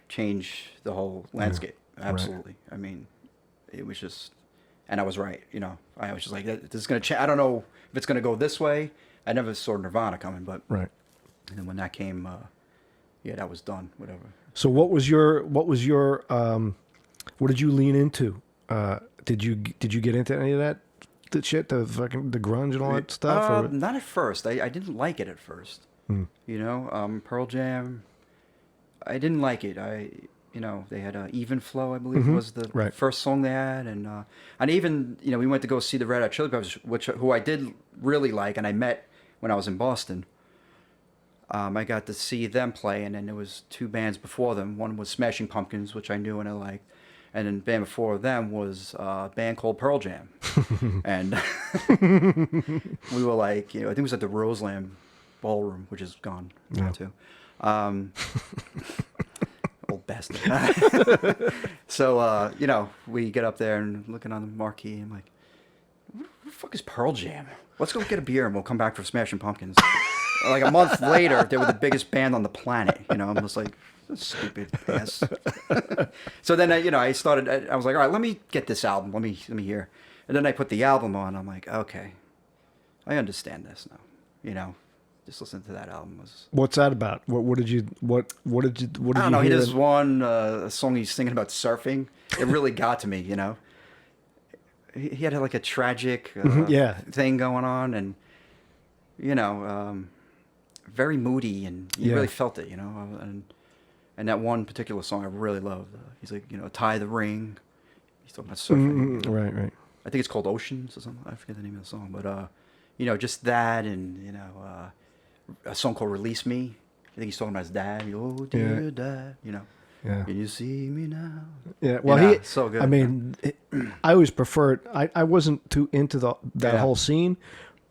S2: change the whole landscape. Absolutely. I mean, it was just, and I was right. You know, I was just like, this is going to change. I don't know if it's going to go this way. I never saw Nirvana coming, but
S1: Right.
S2: and then when that came, that was done. Whatever.
S1: So what did you lean into? Did you get into any of that shit, the grunge and all that stuff? Or?
S2: Not at first. I didn't like it at first. You know, Pearl Jam. I didn't like it. They had Even Flow, I believe, was the
S1: Right.
S2: first song they had, and even we went to go see the Red Hot Chili Peppers, who I did really like, and I met when I was in Boston. I got to see them play, and then there was two bands before them. One was Smashing Pumpkins, which I knew and I liked, and then the band before them was a band called Pearl Jam, and we were like, I think it was at the Roseland Ballroom, which is gone now too. Old bastard. So, we get up there and looking on the marquee, and I'm like, what the fuck is Pearl Jam? Let's go get a beer and we'll come back for Smashing Pumpkins. like a month later, they were the biggest band on the planet. You know, I'm just like, stupid ass. So then, I started. I was like, all right, let me get this album. Let me hear. And then I put the album on. I'm like, okay, I understand this now. You know, just listen to that album.
S1: What's that about? What did you
S2: I don't know. He does one a song he's singing about surfing. It really got to me. You know, he had like a tragic thing going on, and very moody, and you really felt it. You know, and that one particular song I really loved. He's like, tie the ring. He's talking about surfing.
S1: Right.
S2: I think it's called Oceans or something. I forget the name of the song, but just that, and a song called Release Me. I think he's talking about his dad. Oh dear dad,
S1: Yeah.
S2: Can you see me now?
S1: Yeah. Well,
S2: so good.
S1: I mean, I always preferred. I wasn't too into that whole scene,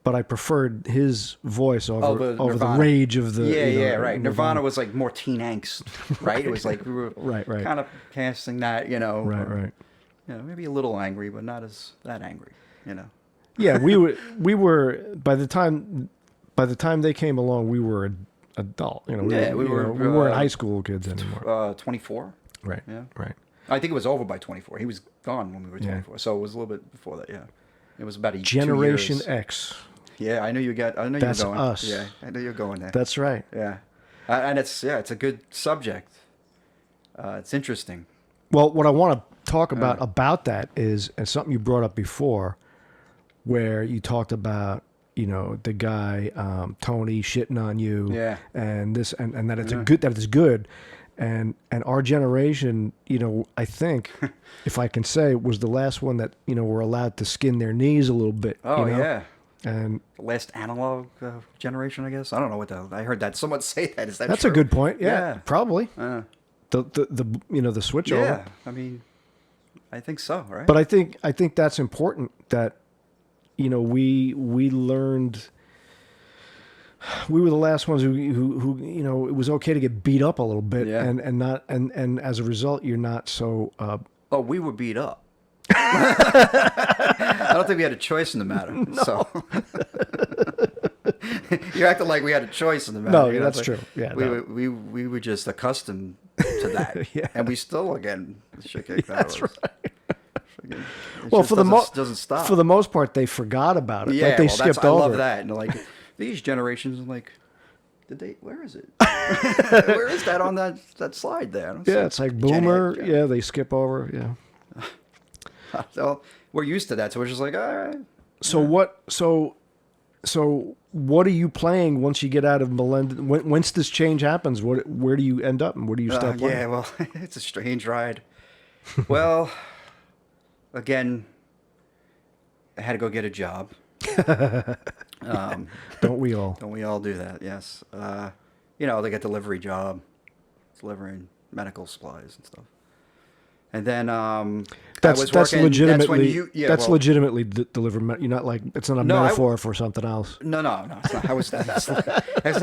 S1: but I preferred his voice over the rage of the.
S2: Right. Nirvana was like more teen angst, right? It was like we were
S1: right.
S2: kind of casting that,
S1: Right.
S2: Maybe a little angry, but not as that angry,
S1: Yeah, we were by the time they came along, we were adult. We weren't high school kids anymore.
S2: 24.
S1: Right.
S2: Yeah.
S1: Right.
S2: I think it was over by 24. He was gone when we were 24, so it was a little bit before that. Yeah, it was about
S1: Generation
S2: 2 years.
S1: X.
S2: Yeah, I know you got. I know
S1: That's
S2: you're going.
S1: us.
S2: Yeah, I know you're going there.
S1: That's right.
S2: Yeah, and it's a good subject. It's interesting.
S1: Well, what I want to talk about that is something you brought up before, where you talked about the guy Tony shitting on you, and this and that it's good, and our generation, I think, if I can say, was the last one that were allowed to skin their knees a little bit.
S2: Oh yeah.
S1: And
S2: the last analog generation, I guess. I don't know what I heard that someone say that. Is that
S1: that's
S2: true?
S1: a good point. Yeah. Probably. The switch over.
S2: Yeah, I mean, I think so, right?
S1: But I think that's important that we learned. We were the last ones who it was okay to get beat up a little bit, and as a result you're not so.
S2: We were beat up. I don't think we had a choice in the matter. No. So you acted like we had a choice in the matter.
S1: No, that's true. Yeah,
S2: we were just accustomed to that, and we still again shit kicked out
S1: That's
S2: of us.
S1: Right. Well,
S2: doesn't stop.
S1: For the most part, they forgot about it.
S2: Yeah,
S1: like they skipped over.
S2: I love that. And like these generations, I'm like, where is it? Where is that on that slide there? I don't see
S1: it's like Boomer. Yeah, they skip over. Yeah.
S2: So we're used to that, so we're just like, all right.
S1: So what are you playing once you get out of Millennium? Once this change happens, where do you end up, and where do you start playing?
S2: Yeah, well, it's a strange ride. Well, again, I had to go get a job.
S1: Don't we all?
S2: Don't we all do that? Yes. They get delivery job, delivering medical supplies and stuff. And then
S1: that's legitimately legitimately delivered. You're not like it's not a metaphor for something else.
S2: No. It's not. I was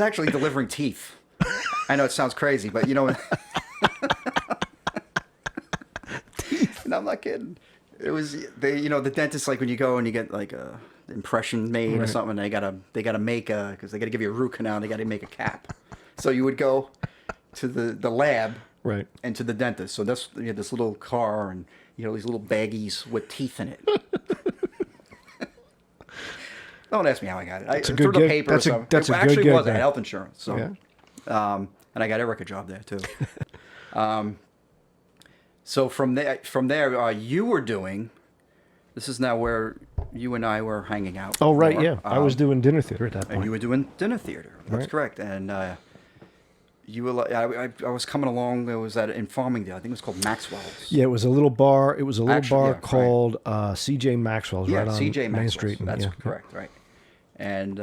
S2: actually delivering teeth. I know it sounds crazy, but teeth. No, I'm not kidding. It was the dentist, like when you go and you get like a impression made or something, they gotta make because they gotta give you a root canal, and they gotta make a cap. So you would go to the lab.
S1: Right.
S2: And to the dentist. So you had this little car and these little baggies with teeth in it. Don't ask me how I got it. I threw the paper. That's a good gig. I had health insurance. So, and I got a record job there too. So from there, you were doing. This is now where you and I were hanging out.
S1: Oh right, more. Yeah. I was doing dinner theater at that point.
S2: And you were doing dinner theater. That's correct. And you were. I was coming along. There was that in Farmingdale. I think it was called Maxwell's.
S1: Yeah, it was a little bar. It was a little bar called C.J. Maxwell's, right on
S2: C.J.
S1: Main Street.
S2: That's correct, right? And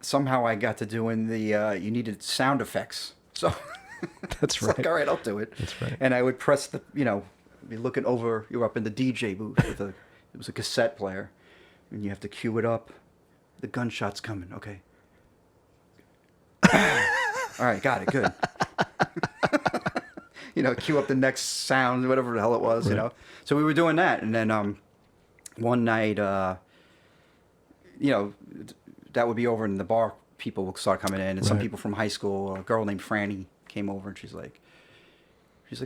S2: somehow I got to doing the. You needed sound effects, so
S1: that's right.
S2: Like, all right, I'll do it.
S1: That's right.
S2: And I would press the. Be looking over. You were up in the DJ booth with it was a cassette player, and you have to cue it up. The gunshot's coming. Okay. All right, got it. Good. Cue up the next sound, whatever the hell it was,
S1: Right.
S2: So we were doing that, and then one night, that would be over in the bar people will start coming in, and some people from high school. A girl named Franny came over, and she's like,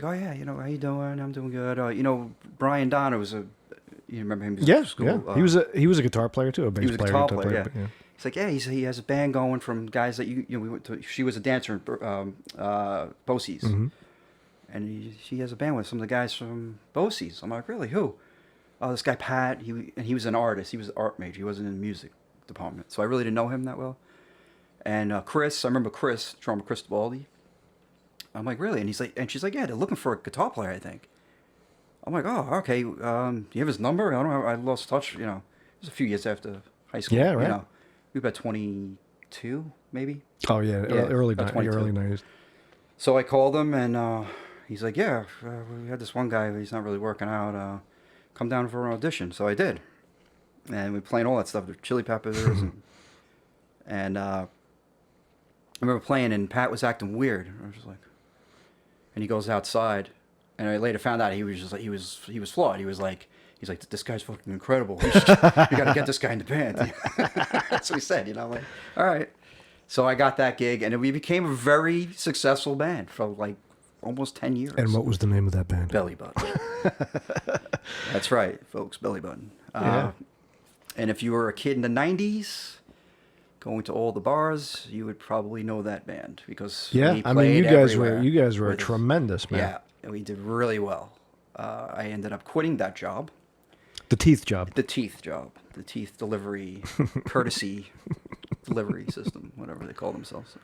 S2: oh yeah, you know, how you doing? I'm doing good. You know, Brian Donner was you remember him?
S1: Yeah,
S2: school,
S1: yeah. He was a guitar player too, a bass
S2: he was a
S1: player.
S2: guitar player. Yeah. He's like, yeah, he has a band going from guys that you know we went to. She was a dancer in Bosie's, and she has a band with some of the guys from Bosie's. I'm like, really? Who? Oh, this guy Pat. He was an artist. He was an art major. He wasn't in the music department, so I really didn't know him that well. And Chris, I remember Chris, drummer Chris Baldi. I'm like, really? And she's like, yeah, they're looking for a guitar player, I think. I'm like, oh, okay. Do you have his number? I don't know. I lost touch. You know, it was a few years after high school.
S1: Yeah, right.
S2: You know, we were about 22, maybe.
S1: Oh yeah, early 90s.
S2: So I called him, and he's like, yeah, we had this one guy. He's not really working out. Come down for an audition. So I did, and we playing all that stuff, the Chili Peppers, and I remember playing, and Pat was acting weird. I was just like, and he goes outside, and I later found out he was just like he was flawed. He's like, this guy's fucking incredible. You got to get this guy in the band. That's what he said. You know, like, all right. So I got that gig, and we became a very successful band for like almost 10 years.
S1: And what was the name of that band?
S2: Bellybutton. That's right, folks, Bellybutton.
S1: Yeah.
S2: And if you were a kid in the 90s, going to all the bars, you would probably know that band because we played
S1: you guys were tremendous, man.
S2: Yeah, and we did really well. I ended up quitting that job.
S1: The teeth job.
S2: The teeth delivery, courtesy delivery system, whatever they call themselves.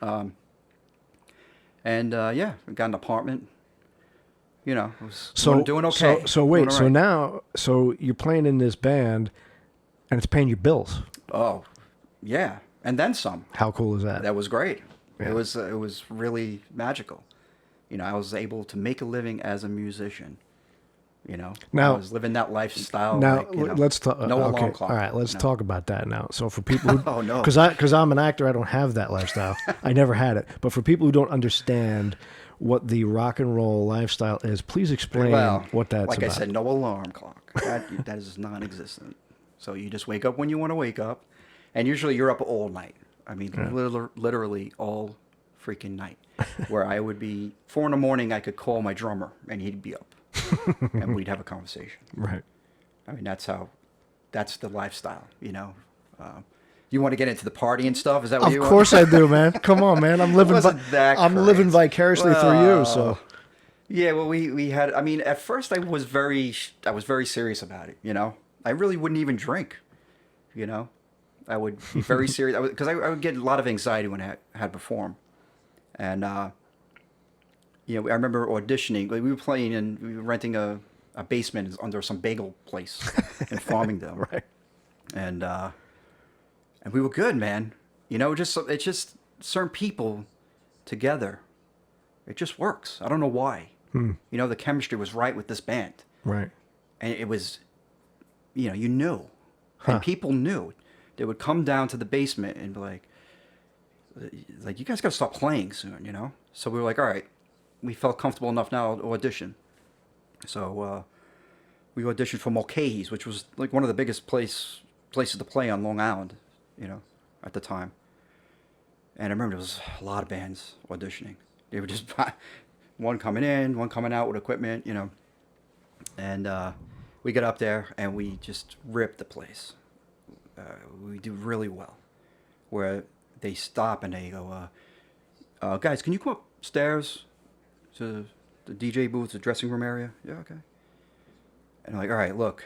S2: And we got an apartment. You know, I was doing okay.
S1: So wait, so now, you're playing in this band, and it's paying your bills.
S2: Oh, yeah, and then some.
S1: How cool is that?
S2: That was great.
S1: Yeah.
S2: It was really magical. You know, I was able to make a living as a musician. You know,
S1: now,
S2: I was living that lifestyle.
S1: Now,
S2: like, you know,
S1: let's talk.
S2: No alarm clock.
S1: All right, let's talk about that now. So for people who,
S2: oh no,
S1: because I'm an actor, I don't have that lifestyle. I never had it. But for people who don't understand what the rock and roll lifestyle is, please explain what that's
S2: like
S1: about.
S2: I said, no alarm clock. That is non-existent. So you just wake up when you want to wake up, and usually you're up all night. I mean, literally all freaking night. Where I would be 4 a.m, I could call my drummer, and he'd be up. And we'd have a conversation.
S1: Right.
S2: I mean, that's the lifestyle, you know. You want to get into the party and stuff? Is that what you want?
S1: Of course I do, man. Come on, man. I'm living vicariously through you, so.
S2: Yeah, well, we had, I mean, at first I was very serious about it, you know. I really wouldn't even drink, you know. I would be very serious, because I would get a lot of anxiety when I had performed. And, you know, I remember auditioning. We were playing and we were renting a basement under some bagel place in Farmingdale.
S1: Right.
S2: And we were good, man. You know, it's just certain people together. It just works. I don't know why. You know, the chemistry was right with this band.
S1: Right.
S2: And it was, you know, you knew. And people knew. They would come down to the basement and be like, you guys got to stop playing soon, you know? So we were like, all right. We felt comfortable enough now to audition. So we auditioned for Mulcahy's, which was like one of the biggest places to play on Long Island, you know, at the time. And I remember there was a lot of bands auditioning. They were just one coming in, one coming out with equipment, you know. And we got up there and we just ripped the place. We do really well. Where they stop and they go, guys, can you come upstairs to the DJ booth, the dressing room area? Yeah, okay. And I'm like, all right, look,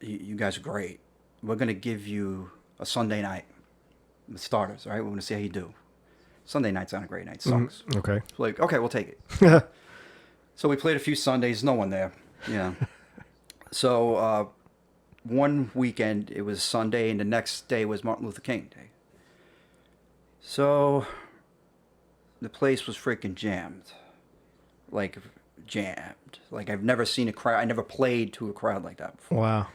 S2: you guys are great. We're going to give you a Sunday night with starters, all right? We're going to see how you do. Sunday night's not a great night. Sucks.
S1: Okay.
S2: So like, okay, we'll take it. So we played a few Sundays, no one there, you know. So one weekend, it was Sunday, and the next day was Martin Luther King Day. So the place was freaking jammed. Like, jammed. Like, I've never seen a crowd. I never played to a crowd like that before.
S1: Wow.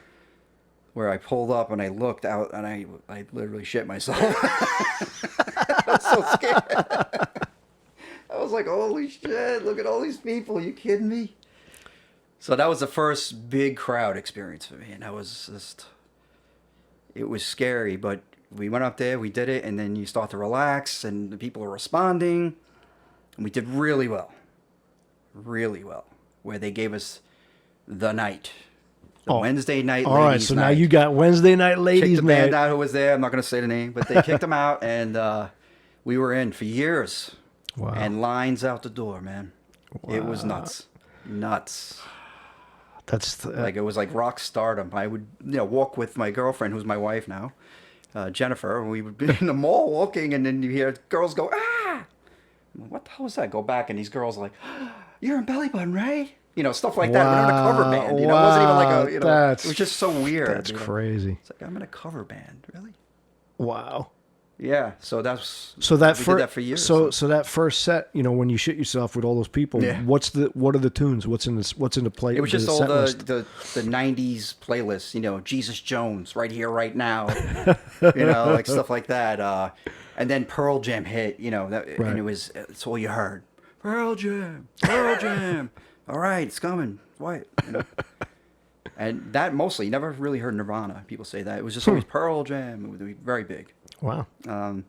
S2: Where I pulled up and I looked out and I literally shit myself. I was so scared. I was like, holy shit, look at all these people. Are you kidding me? So that was the first big crowd experience for me. And that was just, it was scary, but we went up there, we did it, and then you start to relax, and the people are responding, and we did really well, where they gave us the night. The Wednesday night
S1: all
S2: ladies
S1: right, so
S2: night.
S1: now you got Wednesday night ladies
S2: Kicked the band
S1: night.
S2: out who was there. I'm not going to say the name, but they kicked them out, and we were in for years.
S1: Wow.
S2: And lines out the door, man. Wow. It was nuts.
S1: That's
S2: like it was like rock stardom. I would walk with my girlfriend, who's my wife now, Jennifer, and we would be in the mall walking, and then you hear girls go, ah! I'm like, what the hell was that? Go back, and these girls are like, you're in Bellybutton, right? Stuff like that. We're in a cover band. It wasn't even like a, it was just so weird.
S1: That's crazy.
S2: It's like, I'm in a cover band, really?
S1: Wow.
S2: Yeah, so that
S1: did that for years. So that first set, when you shit yourself with all those people, what are the tunes? What's in the play?
S2: It was just all the 90s playlists, Jesus Jones, Right Here, Right Now, like stuff like that. And then Pearl Jam hit, and it's all you heard. Pearl Jam. All right, it's coming. What? And that mostly, you never really heard Nirvana. People say that. It was just always Pearl Jam. It would be very big.
S1: Wow.
S2: And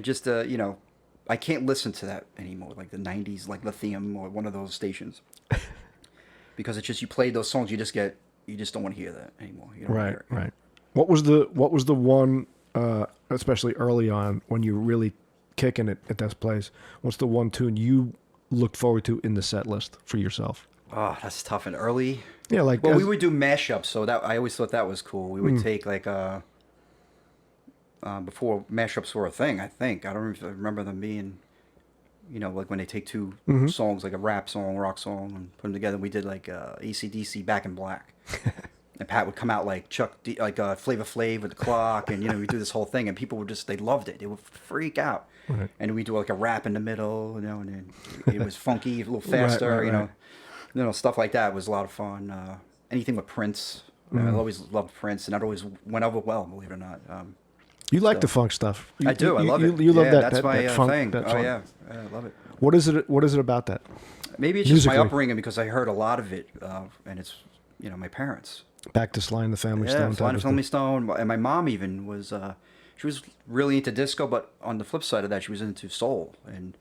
S2: just, I can't listen to that anymore, like the 90s, like Lithium or one of those stations. Because it's just, you played those songs, you just don't want to hear that anymore. You don't
S1: right, right. What was the one, especially early on, when you were really kicking it at that place, what's the one tune you looked forward to in the set list for yourself?
S2: Oh, that's tough and early.
S1: Yeah, like...
S2: Well, we would do mashups, so that I always thought that was cool. We would take, like, before mashups were a thing, I think. I don't remember them being, like when they take two songs, like a rap song, rock song, and put them together. We did like AC/DC Back in Black. And Pat would come out like Flavor Flav with the clock, and we do this whole thing, and people they loved it. They would freak out. Right. And we do like a rap in the middle, and then it was funky, a little faster, right. Stuff like that was a lot of fun. Anything with Prince. I always loved Prince, and that always went over well, believe it or not.
S1: You like the funk stuff.
S2: I do. I love it.
S1: You love that.
S2: That's my
S1: funk,
S2: thing.
S1: that
S2: funk. Yeah, I love it.
S1: What is it about that?
S2: Maybe it's just my upbringing, because I heard a lot of it, and it's my parents.
S1: Back to Sly and the Family Stone.
S2: Yeah, Sly and the Family Stone, and my mom even was. She was really into disco, but on the flip side of that, she was into soul and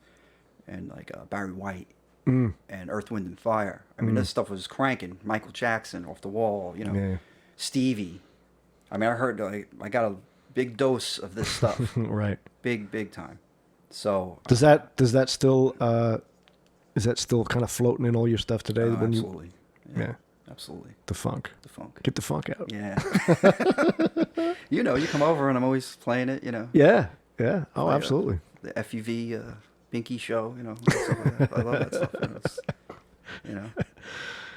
S2: like Barry White and Earth, Wind and Fire. I mean, this stuff was cranking. Michael Jackson, Off the Wall. Stevie. I mean, I heard I got a big dose of this stuff.
S1: Right.
S2: Big time. So
S1: does that still is that still kind of floating in all your stuff today? When
S2: absolutely.
S1: Yeah.
S2: Absolutely.
S1: The funk. Get the funk out.
S2: Yeah. You come over and I'm always playing it,
S1: Yeah. Yeah. Oh, absolutely.
S2: The FUV Binky show, stuff like that. I love that stuff.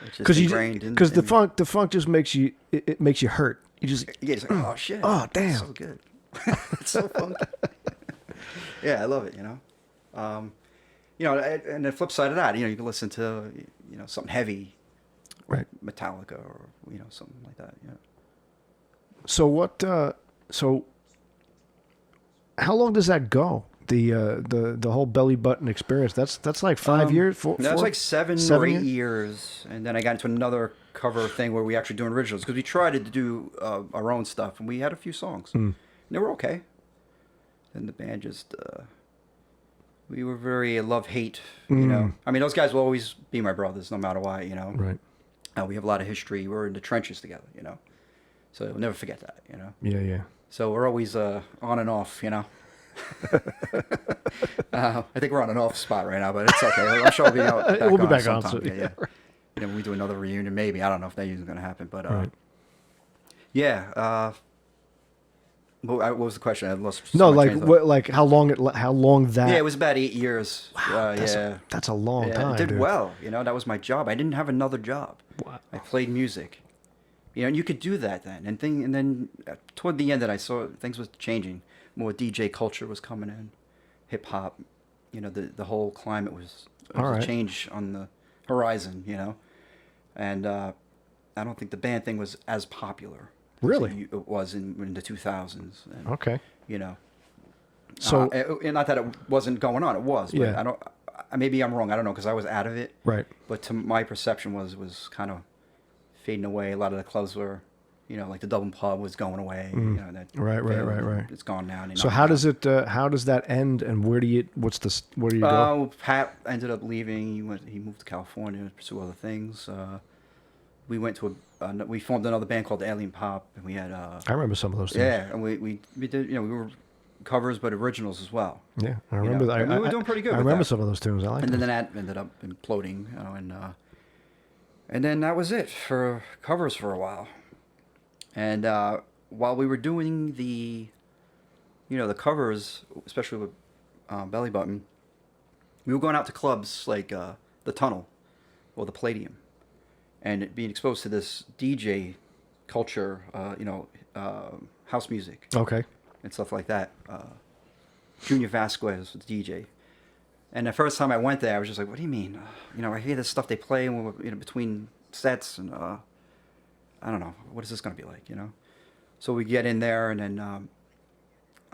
S2: It's just ingrained in
S1: because the funk just makes you it makes you hurt. You just
S2: like, oh shit.
S1: Oh damn.
S2: It's so good. It's so funky. Yeah, I love it, and the flip side of that, you can listen to something heavy.
S1: Right.
S2: Metallica or something like that. Yeah.
S1: So what? So how long does that go? The whole Bellybutton experience. That's like 5 years.
S2: That's like seven or 8 years, and then I got into another cover thing where we actually doing originals, because we tried to do our own stuff, and we had a few songs. And they were okay. And the band just we were very love-hate. I mean, those guys will always be my brothers, no matter what.
S1: Right.
S2: We have a lot of history. We're in the trenches together, So we'll never forget that,
S1: Yeah.
S2: So we're always on and off, I think we're on an off spot right now, but it's okay. I'm sure we'll be back on sometime. Yeah. We do another reunion, maybe. I don't know if that is going to happen, but
S1: right.
S2: Yeah. What was the question? I lost.
S1: No, like how long that?
S2: Yeah, it was about 8 years.
S1: Wow, that's a long time.
S2: I did
S1: dude.
S2: well. That was my job. I didn't have another job.
S1: Wow.
S2: I played music. And you could do that then. And then toward the end, that I saw things was changing. More DJ culture was coming in, hip hop. The whole climate was a change on the horizon. And I don't think the band thing was as popular.
S1: Really?
S2: It was in the 2000s. And,
S1: okay.
S2: So not that it wasn't going on, it was. But
S1: yeah.
S2: I don't. Maybe I'm wrong. I don't know, because I was out of it.
S1: Right.
S2: But to my perception was kind of fading away. A lot of the clubs were You know, like the Dublin pub was going away. You know, that
S1: Right.
S2: It's gone now.
S1: So how does it? How does that end? And where do you? Where do you go?
S2: Pat ended up leaving. He moved to California to pursue other things. We went to we formed another band called Alien Pop, and we had.
S1: I remember some of those things.
S2: Yeah, and we did. You know, we were covers, but originals as well.
S1: Yeah, I remember that.
S2: We were doing pretty good.
S1: I remember some of those tunes. I like.
S2: And then that ended up imploding. You know, and then that was it for covers for a while. And while we were doing the covers, especially with Bellybutton, we were going out to clubs like the Tunnel or the Palladium, and being exposed to this DJ culture, house music.
S1: Okay.
S2: And stuff like that. Junior Vasquez was the DJ. And the first time I went there, I was just like, what do you mean? I hear this stuff they play between sets, and I don't know, what is this going to be like, So we get in there, and then I'm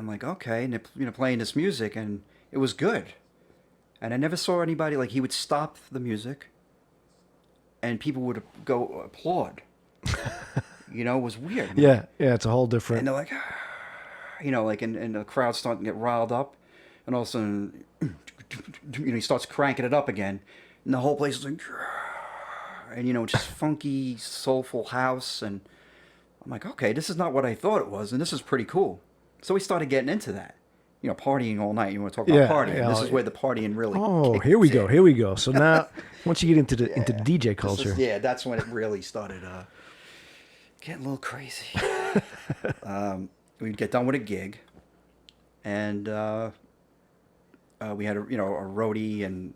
S2: like, okay, and they're playing this music, and it was good. And I never saw anybody, like, he would stop the music, and people would go applaud. It was weird.
S1: Yeah, it's a whole different...
S2: And they're like, and the crowd's starting to get riled up, and all of a sudden, he starts cranking it up again, and the whole place is like... And, just funky, soulful house. And I'm like, okay, this is not what I thought it was. And this is pretty cool. So we started getting into that. Partying all night. You want to talk about partying.
S1: Yeah,
S2: this is where the partying really
S1: here we go. So now, once you get into the DJ culture.
S2: That's when it really started getting a little crazy. We'd get done with a gig. And... we had a roadie, and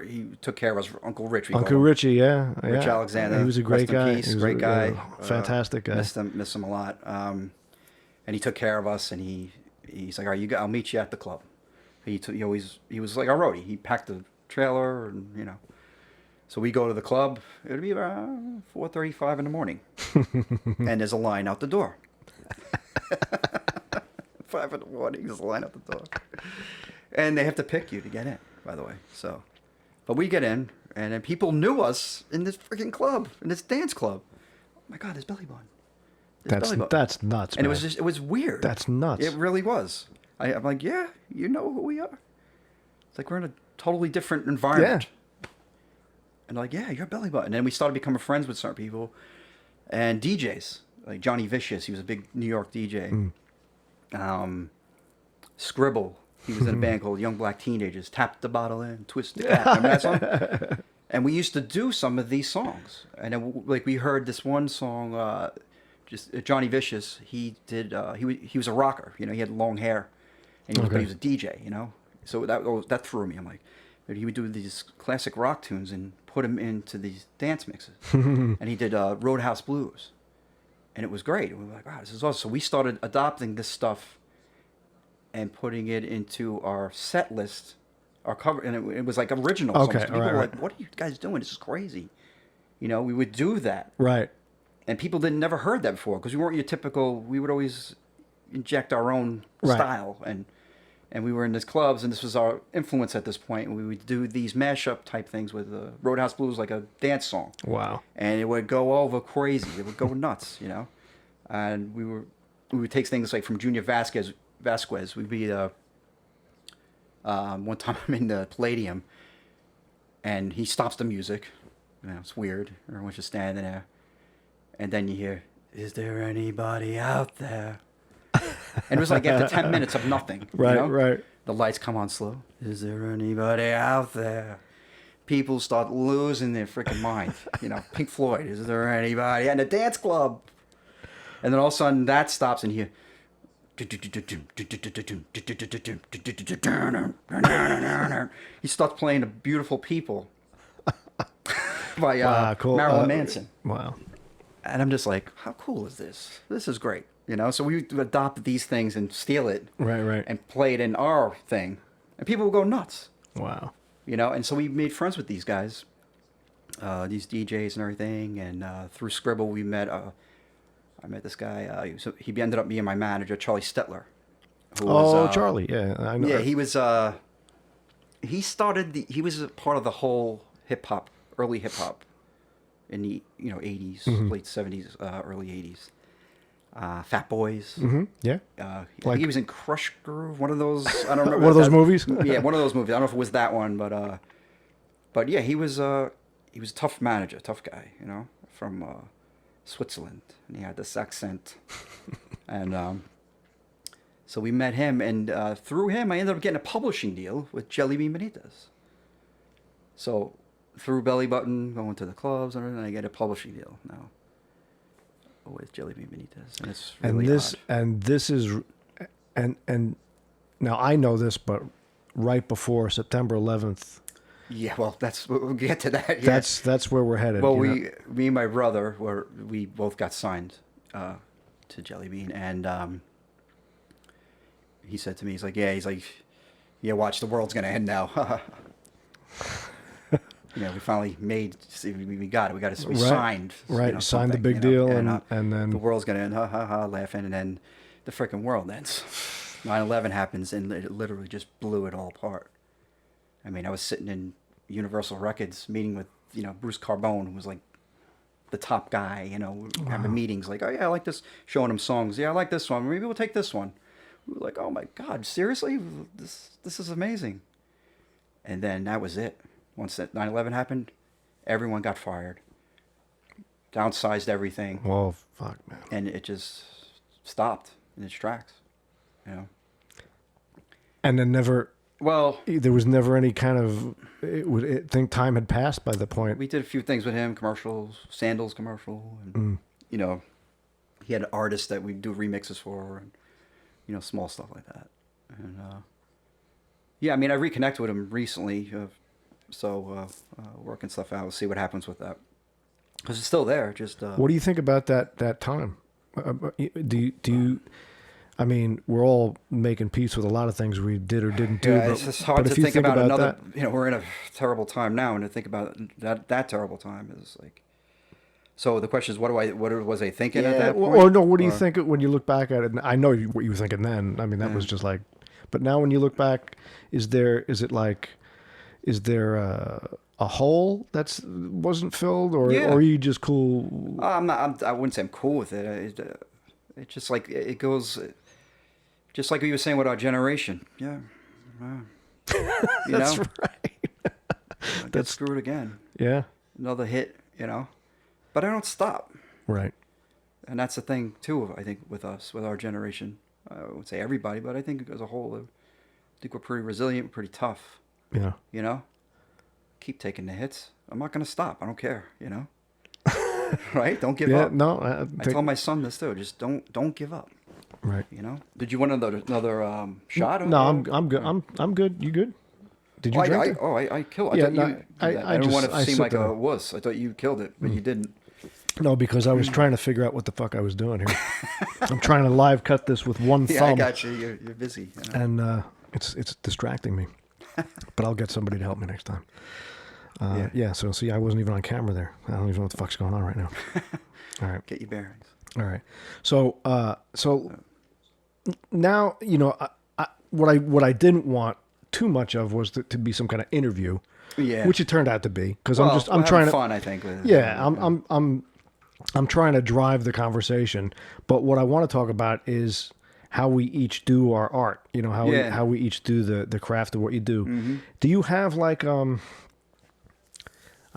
S2: he took care of us. Uncle Rich.
S1: Uncle Richie, yeah.
S2: Rich Alexander.
S1: He was a great guy.
S2: He was great guy.
S1: Fantastic guy.
S2: Miss him a lot. And he took care of us, and he's like, all right, I'll meet you at the club. He was like our roadie. He packed the trailer, and So we go to the club. It would be around 4:35 in the morning, and there's a line out the door. 5 in the morning, there's a line out the door. And they have to pick you to get in, by the way. So, but we get in, and then people knew us in this freaking club, in this dance club. Oh my God, there's Bellybutton.
S1: That's nuts,
S2: and
S1: man.
S2: it was weird.
S1: That's nuts.
S2: It really was. I'm like, yeah, you know who we are. It's like we're in a totally different environment. Yeah. And like, yeah, you're Bellybutton. And then we started becoming friends with certain people, and DJs like Johnny Vicious. He was a big New York DJ. Scribble. He was in a band called Young Black Teenagers. Tap the bottle in, twist the cap. Remember that song? And we used to do some of these songs. And then, we heard this one song, Johnny Vicious. He did. He was a rocker. He had long hair, and but he was a DJ. So that threw me. I'm like, he would do these classic rock tunes and put them into these dance mixes. And he did Roadhouse Blues, and it was great. And we were like, wow, this is awesome. So we started adopting this stuff and putting it into our set list, our cover, and it was like original songs.
S1: Okay,
S2: People were like, what are you guys doing? This is crazy. We would do that.
S1: Right.
S2: And people never heard that before, because we weren't your typical, we would always inject our own style. And we were in these clubs, and this was our influence at this point. And we would do these mashup type things with Roadhouse Blues, like a dance song.
S1: Wow.
S2: And it would go over crazy. It would go nuts, And we would take things like from Junior Vasquez. We'd be one time I'm in the Palladium, and he stops the music. It's weird. Everyone's just standing there, and then you hear, "Is there anybody out there?" And it was like after 10 minutes of nothing.
S1: Right.
S2: The lights come on slow. Is there anybody out there? People start losing their freaking mind. Pink Floyd. Is there anybody in the dance club? And then all of a sudden that stops, and you hear. He starts playing "The Beautiful People" by Marilyn Manson.
S1: Wow.
S2: And I'm just like, how cool is this? This is great. So we adopt these things and steal it.
S1: Right.
S2: And play it in our thing. And people will go nuts.
S1: Wow.
S2: And so we made friends with these guys, these DJs and everything. And through Scribble, we met... I met this guy. He ended up being my manager, Charlie Stetler.
S1: Charlie. Yeah, I know.
S2: Yeah, he was. He was a part of the whole hip hop, early hip hop, in the 80s, late 70s, early 80s, Fat Boys.
S1: Yeah.
S2: I think he was in Crush Groove, one of those. I don't remember.
S1: One of those movies?
S2: Yeah, one of those movies. I don't know if it was that one, but yeah, he was a tough manager, tough guy, from Switzerland, and he had this accent, and so we met him, and through him, I ended up getting a publishing deal with Jelly Bean Benitez. So through Bellybutton, going to the clubs, and I get a publishing deal now with Jelly Bean Benitez, and it's really odd.
S1: And this is, and now I know this, but right before September 11th.
S2: Yeah, well, we'll get to that. Yeah.
S1: That's where we're headed.
S2: Well, me and my brother we both got signed to Jelly Bean, and he said to me, he's like, yeah, watch, the world's gonna end now. We finally we got it. We signed.
S1: Right, signed the big deal, and then
S2: the world's gonna end. Ha ha ha, laughing, and then the freaking world ends. 9/11 happens, and it literally just blew it all apart. I mean, I was sitting in Universal Records meeting with Bruce Carbone, who was like the top guy. Having meetings like, oh yeah, I like this, showing him songs. Yeah, I like this one. Maybe we'll take this one. We were like, oh my God, seriously? This is amazing. And then that was it. Once that 9/11 happened, everyone got fired. Downsized everything.
S1: Oh, fuck, man.
S2: And it just stopped in its tracks,
S1: And then there was never any kind of, I think time had passed by the point.
S2: We did a few things with him, commercials, Sandals commercial, and, he had artists that we do remixes for, and, small stuff like that. And, yeah, I mean, I reconnected with him recently, working stuff out. We'll see what happens with that. Because it's still there, just...
S1: What do you think about that time? Do you... I mean, we're all making peace with a lot of things we did or didn't do.
S2: Yeah, it's just hard to think about another... we're in a terrible time now, and to think about that terrible time is like... So the question is, what was I thinking at that point?
S1: Or no, what do you think when you look back at it? I know what you were thinking then. I mean, that was just like... But now when you look back, is there a hole that wasn't filled, or are you just cool?
S2: I wouldn't say I'm cool with it. It's just like it goes... Just like we were saying with our generation. Yeah.
S1: That's right.
S2: That's screwed again.
S1: Yeah.
S2: Another hit, But I don't stop.
S1: Right.
S2: And that's the thing, too, I think, with us, with our generation. I wouldn't say everybody, but I think as a whole, I think we're pretty resilient, pretty tough.
S1: Yeah.
S2: Keep taking the hits. I'm not going to stop. I don't care, Right? Don't give up.
S1: No.
S2: I told my son this, too. Just don't give up.
S1: Right.
S2: Did you want another shot?
S1: No, I'm good. I'm good. You good? Did you drink it?
S2: I killed it. I didn't want to seem like a wuss. I thought you killed it, but you didn't.
S1: No, because I was trying to figure out what the fuck I was doing here. I'm trying to live cut this with one thumb.
S2: Yeah, I got you. You're busy.
S1: And it's distracting me. But I'll get somebody to help me next time. Yeah, so see, I wasn't even on camera there. I don't even know what the fuck's going on right now. All right.
S2: Get your bearings.
S1: All right. So now, what I didn't want too much of was to be some kind of interview.
S2: Yeah.
S1: Which it turned out to be, because I'm trying to
S2: fun, I think. With
S1: I'm trying to drive the conversation, but what I want to talk about is how we each do our art. How we each do the craft of what you do. Mm-hmm. Do you have like I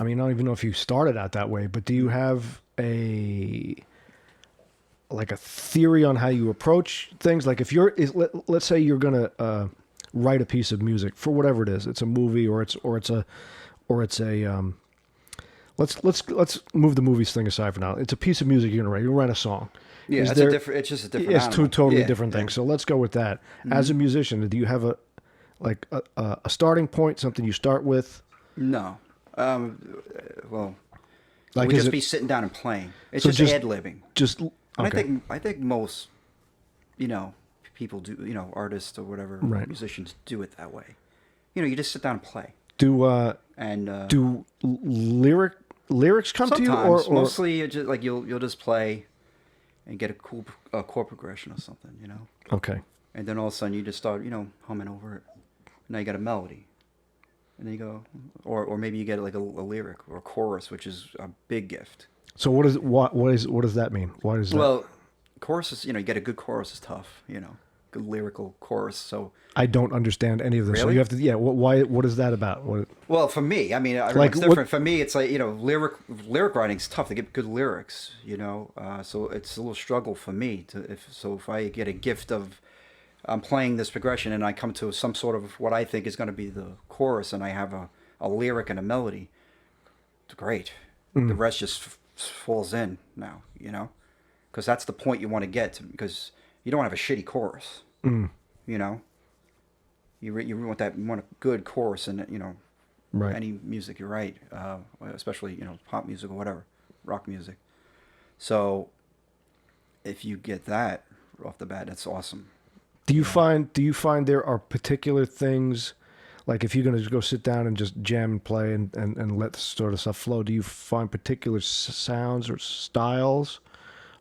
S1: mean, I don't even know if you started out that way, but do you have a theory on how you approach things? Like if let's say you're gonna write a piece of music for whatever it is, it's a movie or it's a let's move the movies thing aside for now. It's a piece of music you're gonna write. You write a song.
S2: Yeah, it's just a different.
S1: It's two totally different things. So let's go with that. Mm-hmm. As a musician, do you have a starting point, something you start with?
S2: No. Well, like we just be sitting down and playing. It's just ad-libbing.
S1: Just
S2: okay. I think most, people do, artists or whatever, musicians do it that way. You just sit down and play.
S1: Do lyrics come to you, or
S2: mostly just like you'll just play and get a cool chord progression or something,
S1: Okay.
S2: And then all of a sudden you just start, humming over it. Now you got a melody. And then you go, or maybe you get like a lyric or a chorus, which is a big gift.
S1: So what does that mean? Why is that?
S2: Well, choruses, you get a good chorus is tough, good lyrical chorus. So
S1: I don't understand any of this. So
S2: Really?
S1: you have to, yeah. Why? What is that about? What?
S2: well, for me, I mean, everyone's
S1: Like,
S2: different.
S1: what-
S2: For me, it's like lyric writing's tough to get good lyrics. So it's a little struggle for me to if I get a gift of I'm playing this progression and I come to some sort of what I think is going to be the chorus and I have a lyric and a melody, it's great. The rest just falls in now, because that's the point you want to get to, because you don't have a shitty chorus, you know. You want a good chorus in
S1: Right.
S2: any music you write, especially pop music or whatever, rock music. So if you get that off the bat, that's awesome.
S1: Do you find there are particular things, like if you're going to go sit down and just jam and play and let sort of stuff flow, do you find particular sounds or styles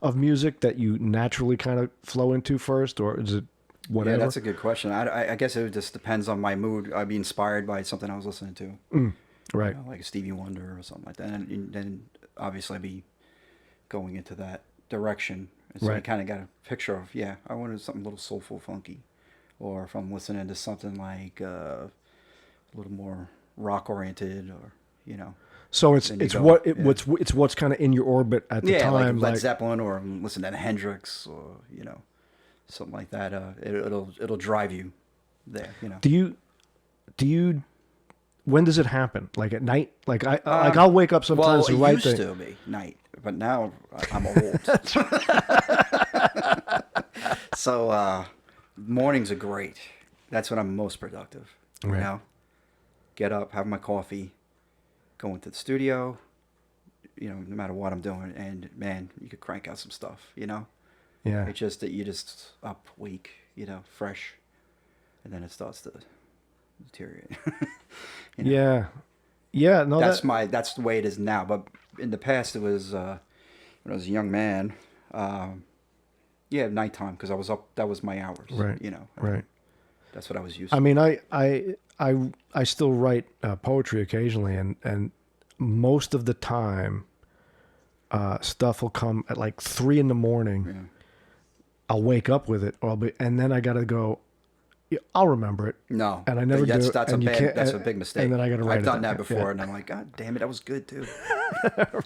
S1: of music that you naturally kind of flow into first, or is it whatever?
S2: Yeah, that's a good question. I guess it just depends on my mood. I'd be inspired by something I was listening to,
S1: Right.
S2: like a Stevie Wonder or something like that, and then obviously I'd be going into that direction. And so I
S1: Right.
S2: kind of got a picture of, I wanted something a little soulful, funky, or if I'm listening to something like a little more rock oriented, or
S1: So it's
S2: Then you
S1: it's
S2: go,
S1: what
S2: yeah.
S1: what's kind of in your orbit at the time,
S2: like Led
S1: like
S2: Zeppelin, or I'm listening to Hendrix, or something like that. It'll drive you there.
S1: Do you when does it happen? Like at night? Like I'll wake up sometimes
S2: Well,
S1: to
S2: it
S1: write
S2: used
S1: things.
S2: to be night, but now I'm old. So mornings are great. That's when I'm most productive.
S1: Right.
S2: Get up, have my coffee, go into the studio. No matter what I'm doing, and man, you could crank out some stuff.
S1: Yeah.
S2: It's just that you just up, wake, fresh, and then it starts to deteriorate.
S1: Yeah. Yeah. No,
S2: That's the way it is now. But in the past, it was when I was a young man. Nighttime, because I was up. That was my hours.
S1: Right. Right.
S2: That's what I was used to.
S1: I mean, I still write poetry occasionally, and most of the time, stuff will come at like 3 a.m.
S2: Yeah.
S1: I'll wake up with it, and then I gotta go. I'll remember it.
S2: No,
S1: and I never
S2: that's,
S1: do.
S2: That's
S1: and
S2: a
S1: you
S2: bad.
S1: can't-
S2: That's a big mistake.
S1: And then I gotta write
S2: I've
S1: it
S2: done
S1: down.
S2: that before,
S1: Yeah.
S2: and I'm like, God damn it, that was good too.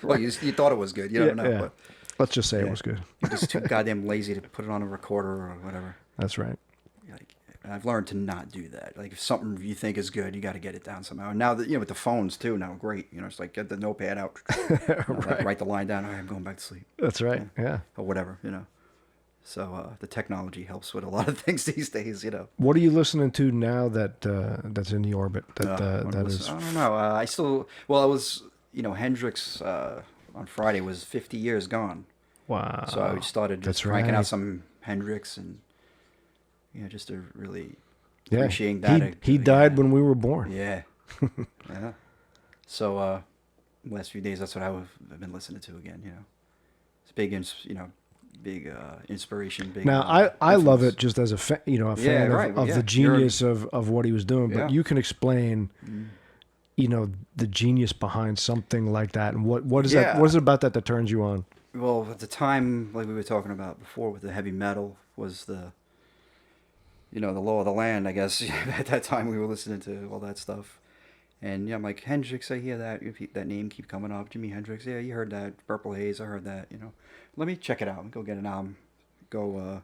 S2: Well, you thought it was good. You don't know,
S1: Yeah.
S2: but
S1: Let's just say it was good.
S2: you're just too goddamn lazy to put it on a recorder or whatever.
S1: That's right.
S2: Like, and I've learned to not do that. Like, if something you think is good, you got to get it down somehow. And now that with the phones too, now great. It's like get the notepad out, like, write the line down. All right, I'm going back to sleep.
S1: That's right. Yeah.
S2: Or whatever. So the technology helps with a lot of things these days.
S1: What are you listening to now that's in the orbit? That is.
S2: I don't know. I still. Well, I was. Hendrix on Friday was 50 years gone.
S1: Wow.
S2: So I started just
S1: That's
S2: cranking
S1: right.
S2: out some Hendrix and just to really
S1: Yeah.
S2: appreciate that.
S1: He died when we were born.
S2: Yeah. Yeah. So last few days, that's what I've been listening to again. It's big, big inspiration. Big.
S1: Now I love
S2: influence.
S1: it just as a fan
S2: right,
S1: of
S2: yeah.
S1: the genius of what he was doing. But
S2: Yeah.
S1: you can explain, the genius behind something like that, and what is that?
S2: Yeah.
S1: What is it about that turns you on?
S2: Well, at the time, like we were talking about before, with the heavy metal, was the law of the land, I guess. At that time, we were listening to all that stuff, and I'm like, Hendrix, I hear that name keep coming up. Jimi Hendrix, yeah, you heard that. Purple Haze, I heard that. Let me check it out. Go get an album. Go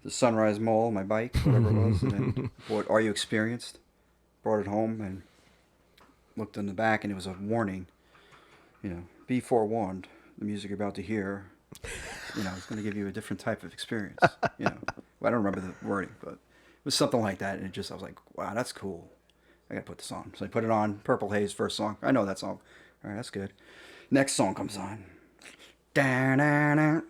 S2: to Sunrise Mall, my bike, whatever it was, and then bought Are You Experienced? Brought it home and looked in the back, and it was a warning. Be forewarned. The music you're about to hear, it's going to give you a different type of experience. Well, I don't remember the wording, but it was something like that. And I was like, wow, that's cool. I got to put this on. So I put it on. Purple Haze, first song. I know that song. All right, that's good. Next song comes on. Da-na-na.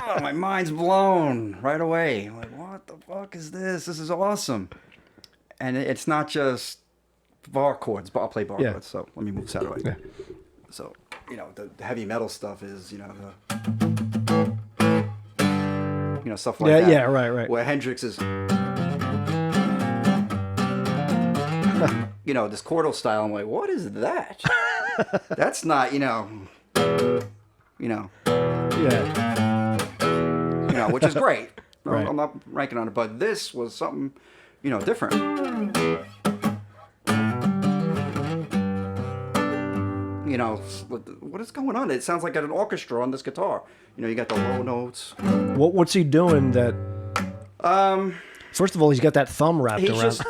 S2: Oh, my mind's blown right away. I'm like, what the fuck is this? This is awesome. And it's not just bar chords, but I'll play bar chords. So let me move this out of the way.
S1: Yeah.
S2: So, the heavy metal stuff is, stuff like that.
S1: Yeah, right.
S2: Where Hendrix is, this chordal style. I'm like, what is that? That's not,
S1: Yeah.
S2: Which is great.
S1: Right.
S2: I'm not ranking on it, but this was something, different. What is going on? It sounds like an orchestra on this guitar. You got the low notes.
S1: What's he doing that? First of all, he's got that thumb wrapped around.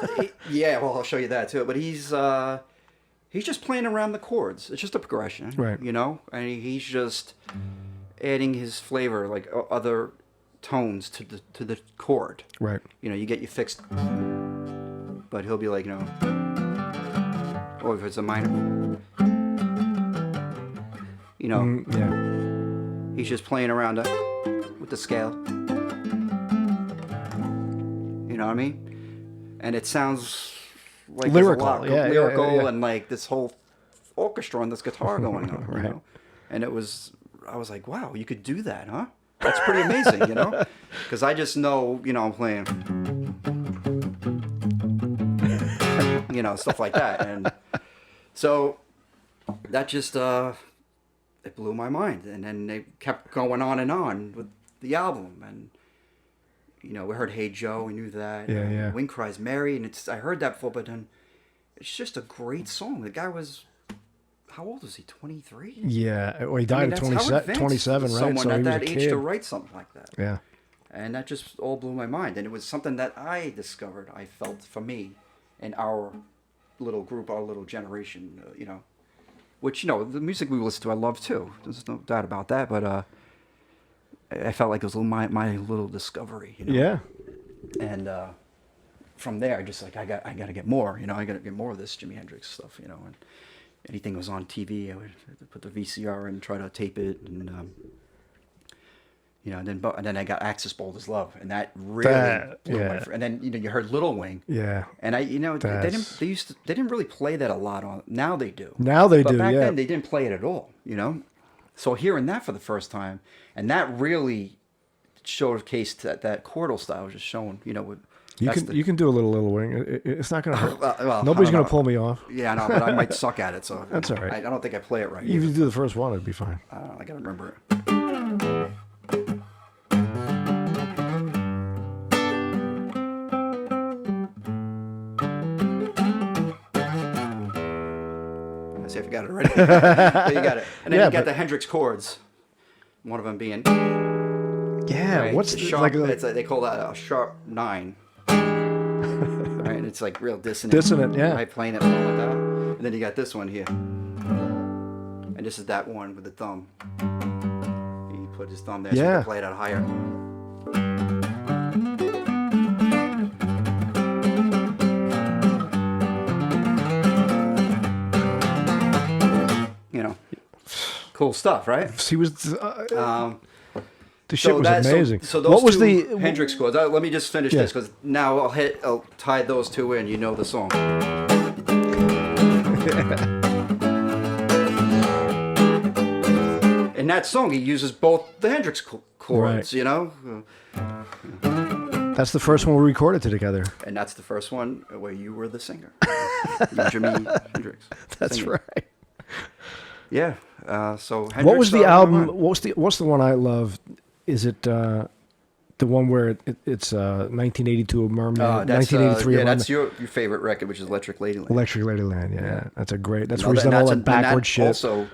S2: Well, I'll show you that too. But he's just playing around the chords. It's just a progression,
S1: right?
S2: And he's just adding his flavor, like other tones to the chord.
S1: Right.
S2: You get your fixed, but he'll be like, or if it's a minor, he's just playing around with the scale. You know what I mean? And it sounds like
S1: lyrical,
S2: lyrical, and like this whole orchestra on this guitar going on,
S1: right.
S2: And I was like, wow, you could do that, huh? That's pretty amazing, because I just know, I'm playing, stuff like that, and so that just it blew my mind, and then they kept going on with the album, and. We heard "Hey Joe," we knew that.
S1: Yeah.
S2: "Wind Cries Mary," and I heard that before, but then it's just a great song. The guy was, how old was he? 23.
S1: Yeah, well, he died at 27, right?
S2: Someone
S1: so
S2: at
S1: he was
S2: that
S1: a
S2: age
S1: kid.
S2: to write something like that.
S1: Yeah.
S2: And that just all blew my mind, and it was something that I discovered. I felt for me, in our little group, our little generation, which the music we listen to, I love too. There's no doubt about that, but. I felt like it was my little discovery,
S1: Yeah.
S2: And from there, I just like I got to get more, I got to get more of this Jimi Hendrix stuff, and anything was on TV, I would put the VCR and try to tape it, and and then I got Axis Bold as Love, and that really blew my. And then you heard Little Wing, and I they didn't really play that a lot on. Now they do. But back then they didn't play it at all, So hearing that for the first time, and that really showcased that chordal style, just showing,
S1: you can do a little wing. It's not going to hurt.
S2: Well,
S1: nobody's going to pull me off.
S2: Yeah, no, but I might suck at it, so
S1: that's all right.
S2: I don't think I play it right.
S1: If you do the first one, it'd be fine.
S2: I gotta remember it. See if I got it already. You got it. And then you got the Hendrix chords. One of them being.
S1: Yeah, what's
S2: sharp? They call that a sharp 9. Right, and it's like real dissonant.
S1: Yeah.
S2: Right, playing it like that. And then you got this one here. And this is that one with the thumb. He put his thumb there so he can play it out higher. Cool stuff, right?
S1: He was. The shit was amazing.
S2: So those what was the Hendrix chords? Let me just finish this because now I'll tie those two in. You know the song. In that song, he uses both the Hendrix chords.
S1: Right. That's the first one we recorded together.
S2: And that's the first one where you were the singer, Jimi Hendrix.
S1: That's
S2: singing.
S1: right.
S2: Yeah. So Hendrix,
S1: what was the album? What's the one I love? Is it the one where it's 1982 a Mermaid? 1983.
S2: Yeah, that's your favorite record, which is Electric Ladyland.
S1: Electric Ladyland. Yeah, that's a great. That's where he's done all that backward shit.
S2: Also,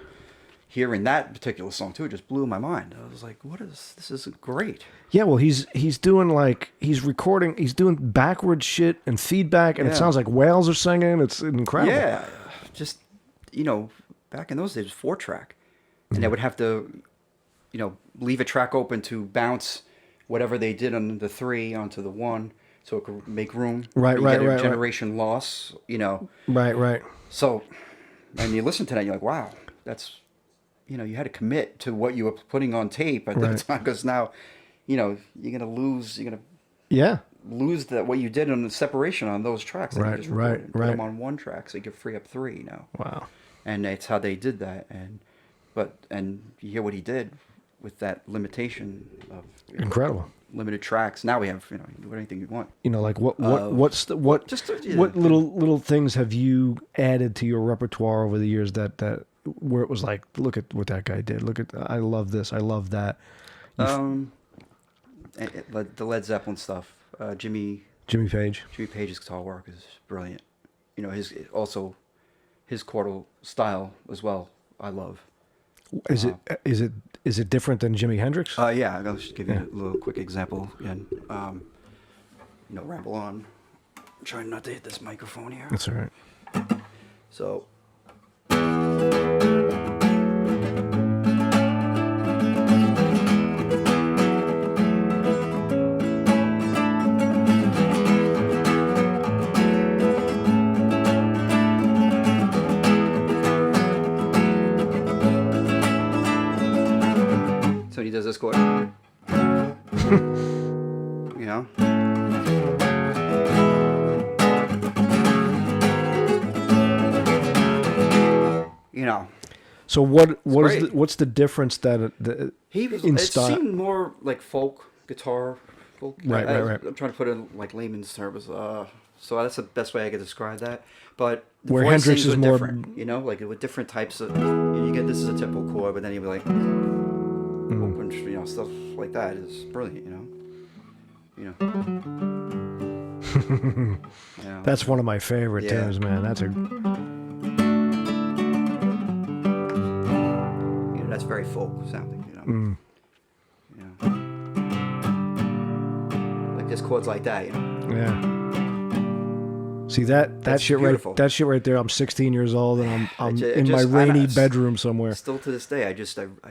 S2: hearing that particular song too just blew my mind. I was like, "What is this? Is great."
S1: Yeah, well, he's doing he's recording. He's doing backward shit and feedback, and it sounds like whales are singing. It's incredible.
S2: Yeah, just back in those days, it was 4-track. And they would have to, leave a track open to bounce whatever they did on the 3 onto the 1 so it could make room.
S1: Right.
S2: Generation loss,
S1: Right.
S2: So, and you listen to that, you're like, wow, that's, you had to commit to what you were putting on tape at the time because now, you're going to lose, lose what you did on the separation on those tracks.
S1: Right.
S2: Put them on 1 track so you could free up 3 now.
S1: Wow.
S2: And that's how they did that, and you hear what he did with that limitation of
S1: incredible
S2: limited tracks. Now we have you can do anything you want.
S1: What little things have you added to your repertoire over the years that where it was like, look at what that guy did. Look at, I love this. I love that.
S2: The Led Zeppelin stuff. Jimmy
S1: Page.
S2: Page's guitar work is brilliant. You know, his chordal style as well. I love.
S1: Is it different than Jimi Hendrix?
S2: Yeah, I'll just give you a little quick example again. Ramble on. I'm trying not to hit this microphone here.
S1: That's all right.
S2: So. So he does this chord. You know? You know.
S1: So what's the difference that
S2: it seemed more like folk guitar.
S1: Right.
S2: I'm trying to put it in like layman's terms. So that's the best way I could describe that. But the
S1: where Hendrix is more
S2: different, you know, like with different types of. You get this is a typical chord, but then you'll be like, open, you know, stuff like that is brilliant. You know. Yeah.
S1: That's one of my favorite tunes, man. That's
S2: that's very folk sounding, you know. Like there's chords like that, you know.
S1: Yeah. See that shit
S2: beautiful.
S1: Right. That shit right there. I'm 16 years old and I'm in my rainy bedroom somewhere.
S2: Still to this day, I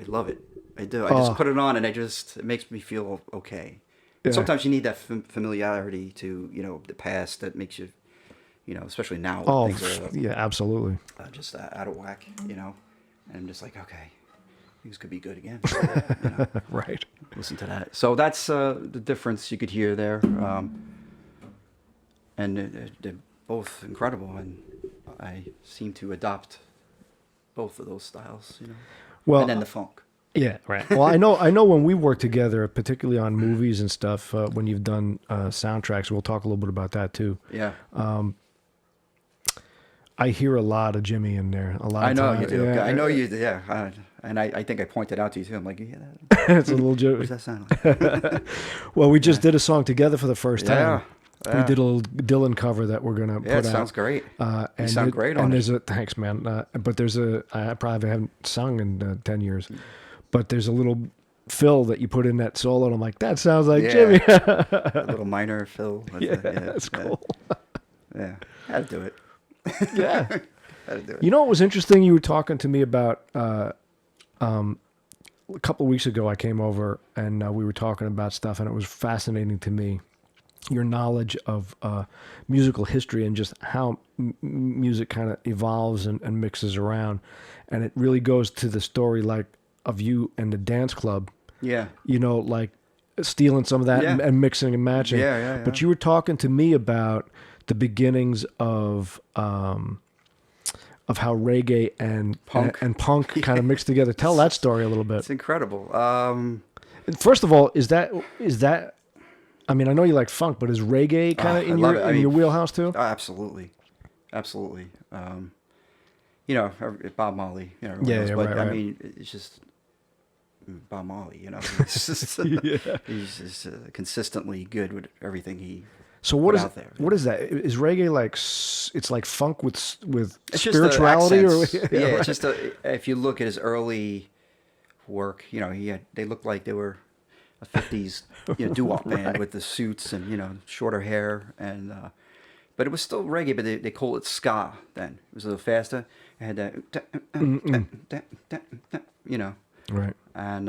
S2: love it. I do. I just put it on and it makes me feel okay. Yeah. Sometimes you need that familiarity to, you know, the past that makes you, you know, especially now. Things are,
S1: yeah, absolutely.
S2: Just out of whack, you know. And I'm just like, okay, things could be good again. You know?
S1: Right.
S2: Listen to that. So that's the difference you could hear there. And they're both incredible, and I seem to adopt both of those styles, you know.
S1: Well,
S2: and then the funk.
S1: Yeah, right. Well, I know when we work together, particularly on movies and stuff, when you've done soundtracks, we'll talk a little bit about that too.
S2: Yeah.
S1: I hear a lot of Jimmy in there.
S2: I know you do. Yeah. I know you do. Yeah. And I think I pointed out to you too. I'm like, you hear that?
S1: It's a little joke.
S2: What does that sound like?
S1: Well, we just did a song together for the first time.
S2: Yeah.
S1: We did a little Dylan cover that we're gonna put out.
S2: Yeah, it sounds great.
S1: You
S2: sound great on it.
S1: Thanks, man. But I probably haven't sung in 10 years. But there's a little fill that you put in that solo, and I'm like, that sounds like Jimmy.
S2: A little minor fill.
S1: That's cool.
S2: Yeah, I had to do it.
S1: Yeah.
S2: I had to do it.
S1: You know what was interesting? You were talking to me about a couple of weeks ago. I came over and we were talking about stuff, and it was fascinating to me. Your knowledge of musical history and just how music kind of evolves and mixes around. And it really goes to the story like of you and the dance club. Yeah. You know, like stealing some of that and mixing and matching.
S2: Yeah.
S1: But you were talking to me about the beginnings of how reggae and punk kind of mixed together. Tell that story a little bit.
S2: It's incredible.
S1: First of all, is that I mean, I know you like funk, but is reggae kind of in your wheelhouse too?
S2: Oh, absolutely. You know, Bob Marley. You know,
S1: right.
S2: I mean, it's just Bob Marley. You know, he's just, he's just consistently good with everything he.
S1: So what is
S2: out there.
S1: What is that? Is reggae like it's like funk with
S2: it's
S1: spirituality, or
S2: it's just if you look at his early work, you know, they looked like they were a 50s doo-wop band with the suits and, you know, shorter hair. And but it was still reggae, but they call it ska then. It was a little faster. It had that, you know.
S1: Right.
S2: And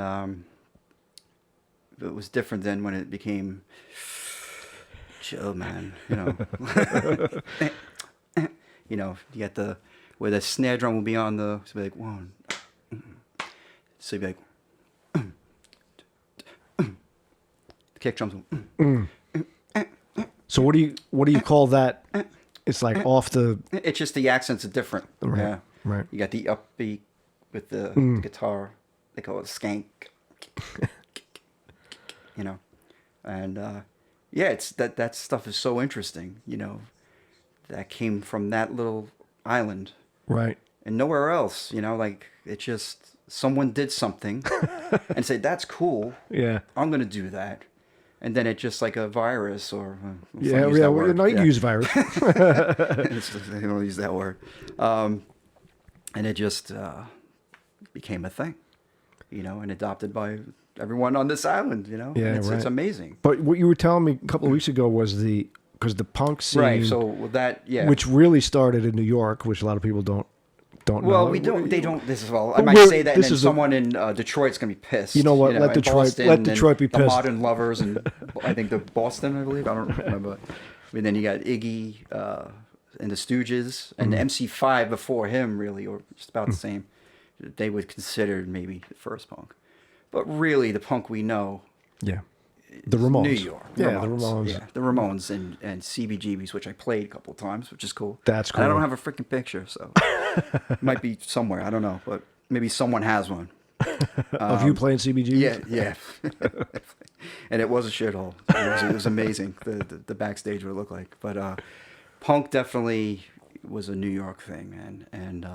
S2: it was different then when it became chill, man, you know. You know, you got where the snare drum will be on so you'd be like, one. So you'd be like, kick drums.
S1: So what do you call that? It's like off the.
S2: It's just the accents are different.
S1: Right.
S2: Yeah.
S1: Right.
S2: You got the upbeat with the guitar. They call it skank. You know, and it's that stuff is so interesting. You know, that came from that little island.
S1: Right.
S2: and nowhere else. Like it just someone did something and said that's cool.
S1: Yeah.
S2: I'm gonna do that, and then it just like a virus or
S1: Yeah, no, you can use virus.
S2: They don't use that word, and it just became a thing, and adopted by everyone on this island.
S1: Yeah,
S2: and it's amazing.
S1: But what you were telling me a couple of weeks ago was because the punk scene,
S2: right? So that
S1: which really started in New York, which a lot of people don't know.
S2: Well, we don't. They don't. This is all. I might say that, and then someone in Detroit's gonna be pissed.
S1: You know what? Let Detroit be pissed.
S2: The Modern Lovers, and I think the Boston, I believe. I don't remember. And then you got Iggy and the Stooges, and the MC5 before him, really, or just about the same. They would consider maybe the first punk, but really the punk we know.
S1: Yeah. The Ramones.
S2: New York.
S1: The Ramones.
S2: Yeah, the Ramones and CBGBs, which I played a couple of times, which is cool.
S1: That's cool.
S2: And I don't have a freaking picture, so it might be somewhere. I don't know, but maybe someone has one.
S1: Of you playing CBGBs?
S2: Yeah. And it was a shithole. It was amazing, the backstage would look like. But punk definitely was a New York thing, man. And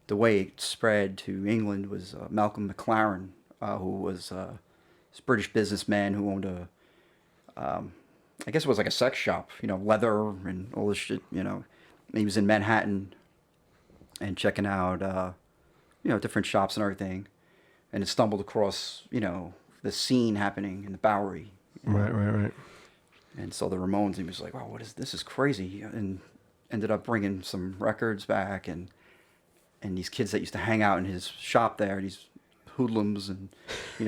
S2: the way it spread to England was Malcolm McLaren, who was... this British businessman who owned I guess it was like a sex shop, leather and all this shit, He was in Manhattan and checking out, different shops and everything. And it stumbled across, the scene happening in the Bowery.
S1: Right.
S2: And so the Ramones, he was like, wow, this is crazy. And ended up bringing some records back and these kids that used to hang out in his shop there, these hoodlums and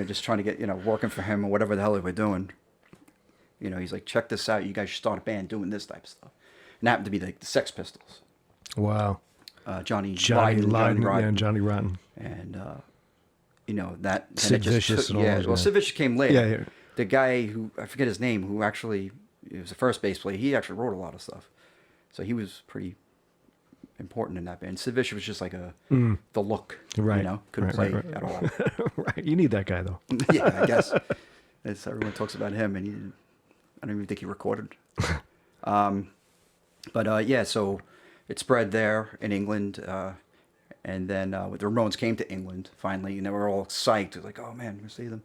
S2: just trying to get working for him or whatever the hell they were doing. He's like, check this out, you guys should start a band doing this type of stuff. And it happened to be the Sex Pistols.
S1: Wow.
S2: Johnny
S1: Rotten.
S2: Rotten.
S1: Yeah, Johnny Rotten.
S2: And that
S1: Sid Vicious.
S2: Sid Vicious came later.
S1: Yeah.
S2: The guy who I forget his name, who actually was the first bass player, he actually wrote a lot of stuff, so he was pretty important in that band. Sid Vicious was just like the look,
S1: right?
S2: Couldn't play at all.
S1: Right, you need that guy though.
S2: Yeah, I guess. Everyone talks about him, and I don't even think he recorded. So it spread there in England, and then the Ramones came to England finally, and they were all psyched. It was like, oh man, we're gonna see them,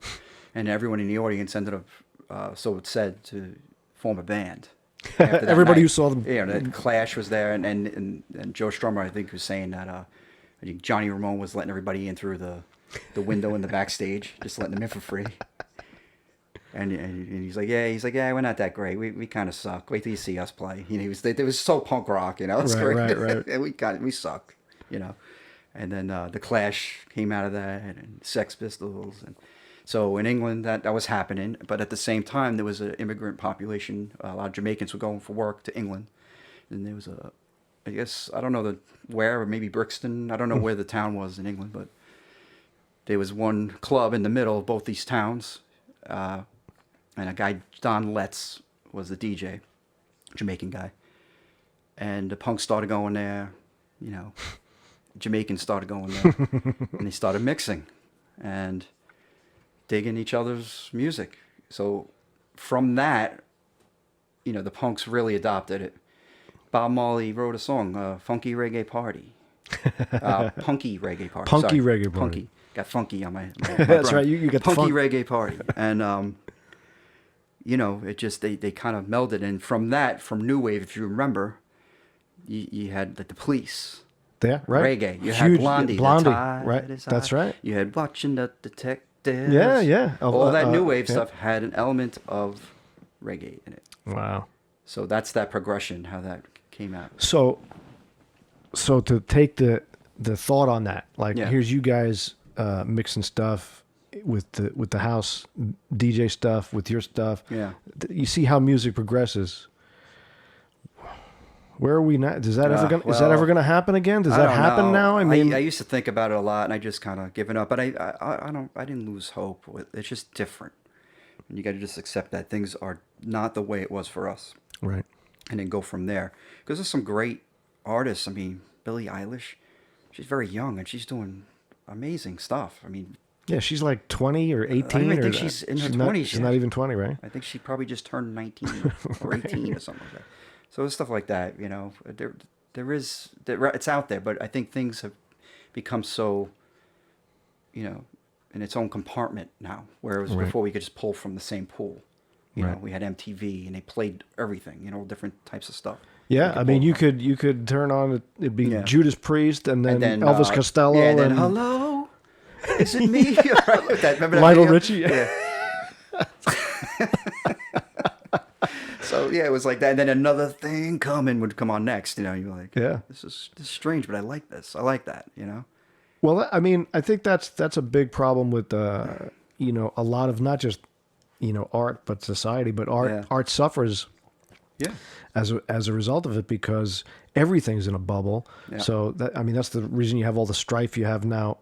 S2: and everyone in the audience ended up, so it said, to form a band.
S1: Everybody who saw them.
S2: Yeah, the Clash was there, and Joe Strummer, I think, was saying that I think Johnny Ramone was letting everybody in through the window in the backstage, just letting them in for free. And he's like, yeah, we're not that great. We kind of suck. Wait till you see us play. It was so punk rock, It's great.
S1: Right.
S2: And we suck, And then the Clash came out of that, and Sex Pistols, and so in England that was happening. But at the same time, there was an immigrant population. A lot of Jamaicans were going for work to England, and there was I guess I don't know where, or maybe Brixton. I don't know where the town was in England, but there was one club in the middle of both these towns. And a guy, Don Letts, was the DJ, Jamaican guy. And the punks started going there, Jamaicans started going there. And they started mixing and digging each other's music. So from that, the punks really adopted it. Bob Marley wrote a song, Funky Reggae Party. Punky Reggae Party.
S1: Punky Reggae Party.
S2: Punky. Got funky on my
S1: That's right, you got
S2: Punky Reggae Party. And... it just, they kind of melded. And from New Wave, if you remember, you had the Police.
S1: Yeah, right.
S2: Reggae. You had Blondie.
S1: Right. That's right.
S2: You had Watching the Detectives.
S1: Yeah.
S2: All that New Wave stuff had an element of reggae in it.
S1: Wow.
S2: So that's that progression, how that came out.
S1: So to take the thought on that, here's you guys mixing stuff with the house DJ stuff, with your stuff.
S2: Yeah.
S1: You see how music progresses. Where are we now? Is that ever gonna happen again? Does that happen now?
S2: I mean, I used to think about it a lot, and I just kind of given up. But I didn't lose hope. It's just different, and you got to just accept that things are not the way it was for us.
S1: Right.
S2: And then go from there. Because there's some great artists. I mean, Billie Eilish, she's very young and she's doing amazing stuff. I mean.
S1: Yeah, she's like 20 or 18.
S2: I think she's in her 20s.
S1: She's not even 20, right?
S2: I think she probably just turned 19 or 18 or something like that. So stuff like that, it's out there, but I think things have become so, in its own compartment now, whereas before we could just pull from the same pool. You know, we had MTV and they played everything, all different types of stuff.
S1: Yeah, I mean, you could turn on it'd be Judas Priest and then Elvis Costello
S2: and then hello, is it me? Right, remember that
S1: Lionel
S2: video?
S1: Richie.
S2: Yeah. So it was like that, and then another thing would come on next. You're like, this is strange, but I like this. I like that.
S1: Well, I mean, I think that's a big problem with a lot of not just art but society, but art suffers.
S2: Yeah.
S1: As a result of it, because everything's in a bubble. Yeah. So that's the reason you have all the strife you have now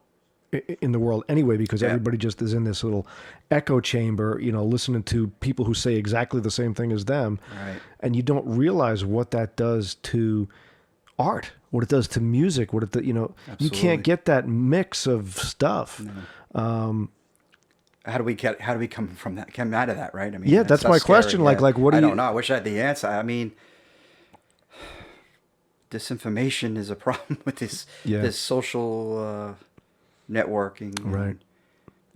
S1: in the world anyway, because everybody just is in this little echo chamber, listening to people who say exactly the same thing as them.
S2: Right.
S1: And you don't realize what that does to art, what it does to music, you can't get that mix of stuff.
S2: No. How do we come out of that, right? I mean,
S1: that's my question.
S2: Scary.
S1: Like, what do you?
S2: I don't know. I wish I had the answer. I mean, disinformation is a problem with this social networking,
S1: right?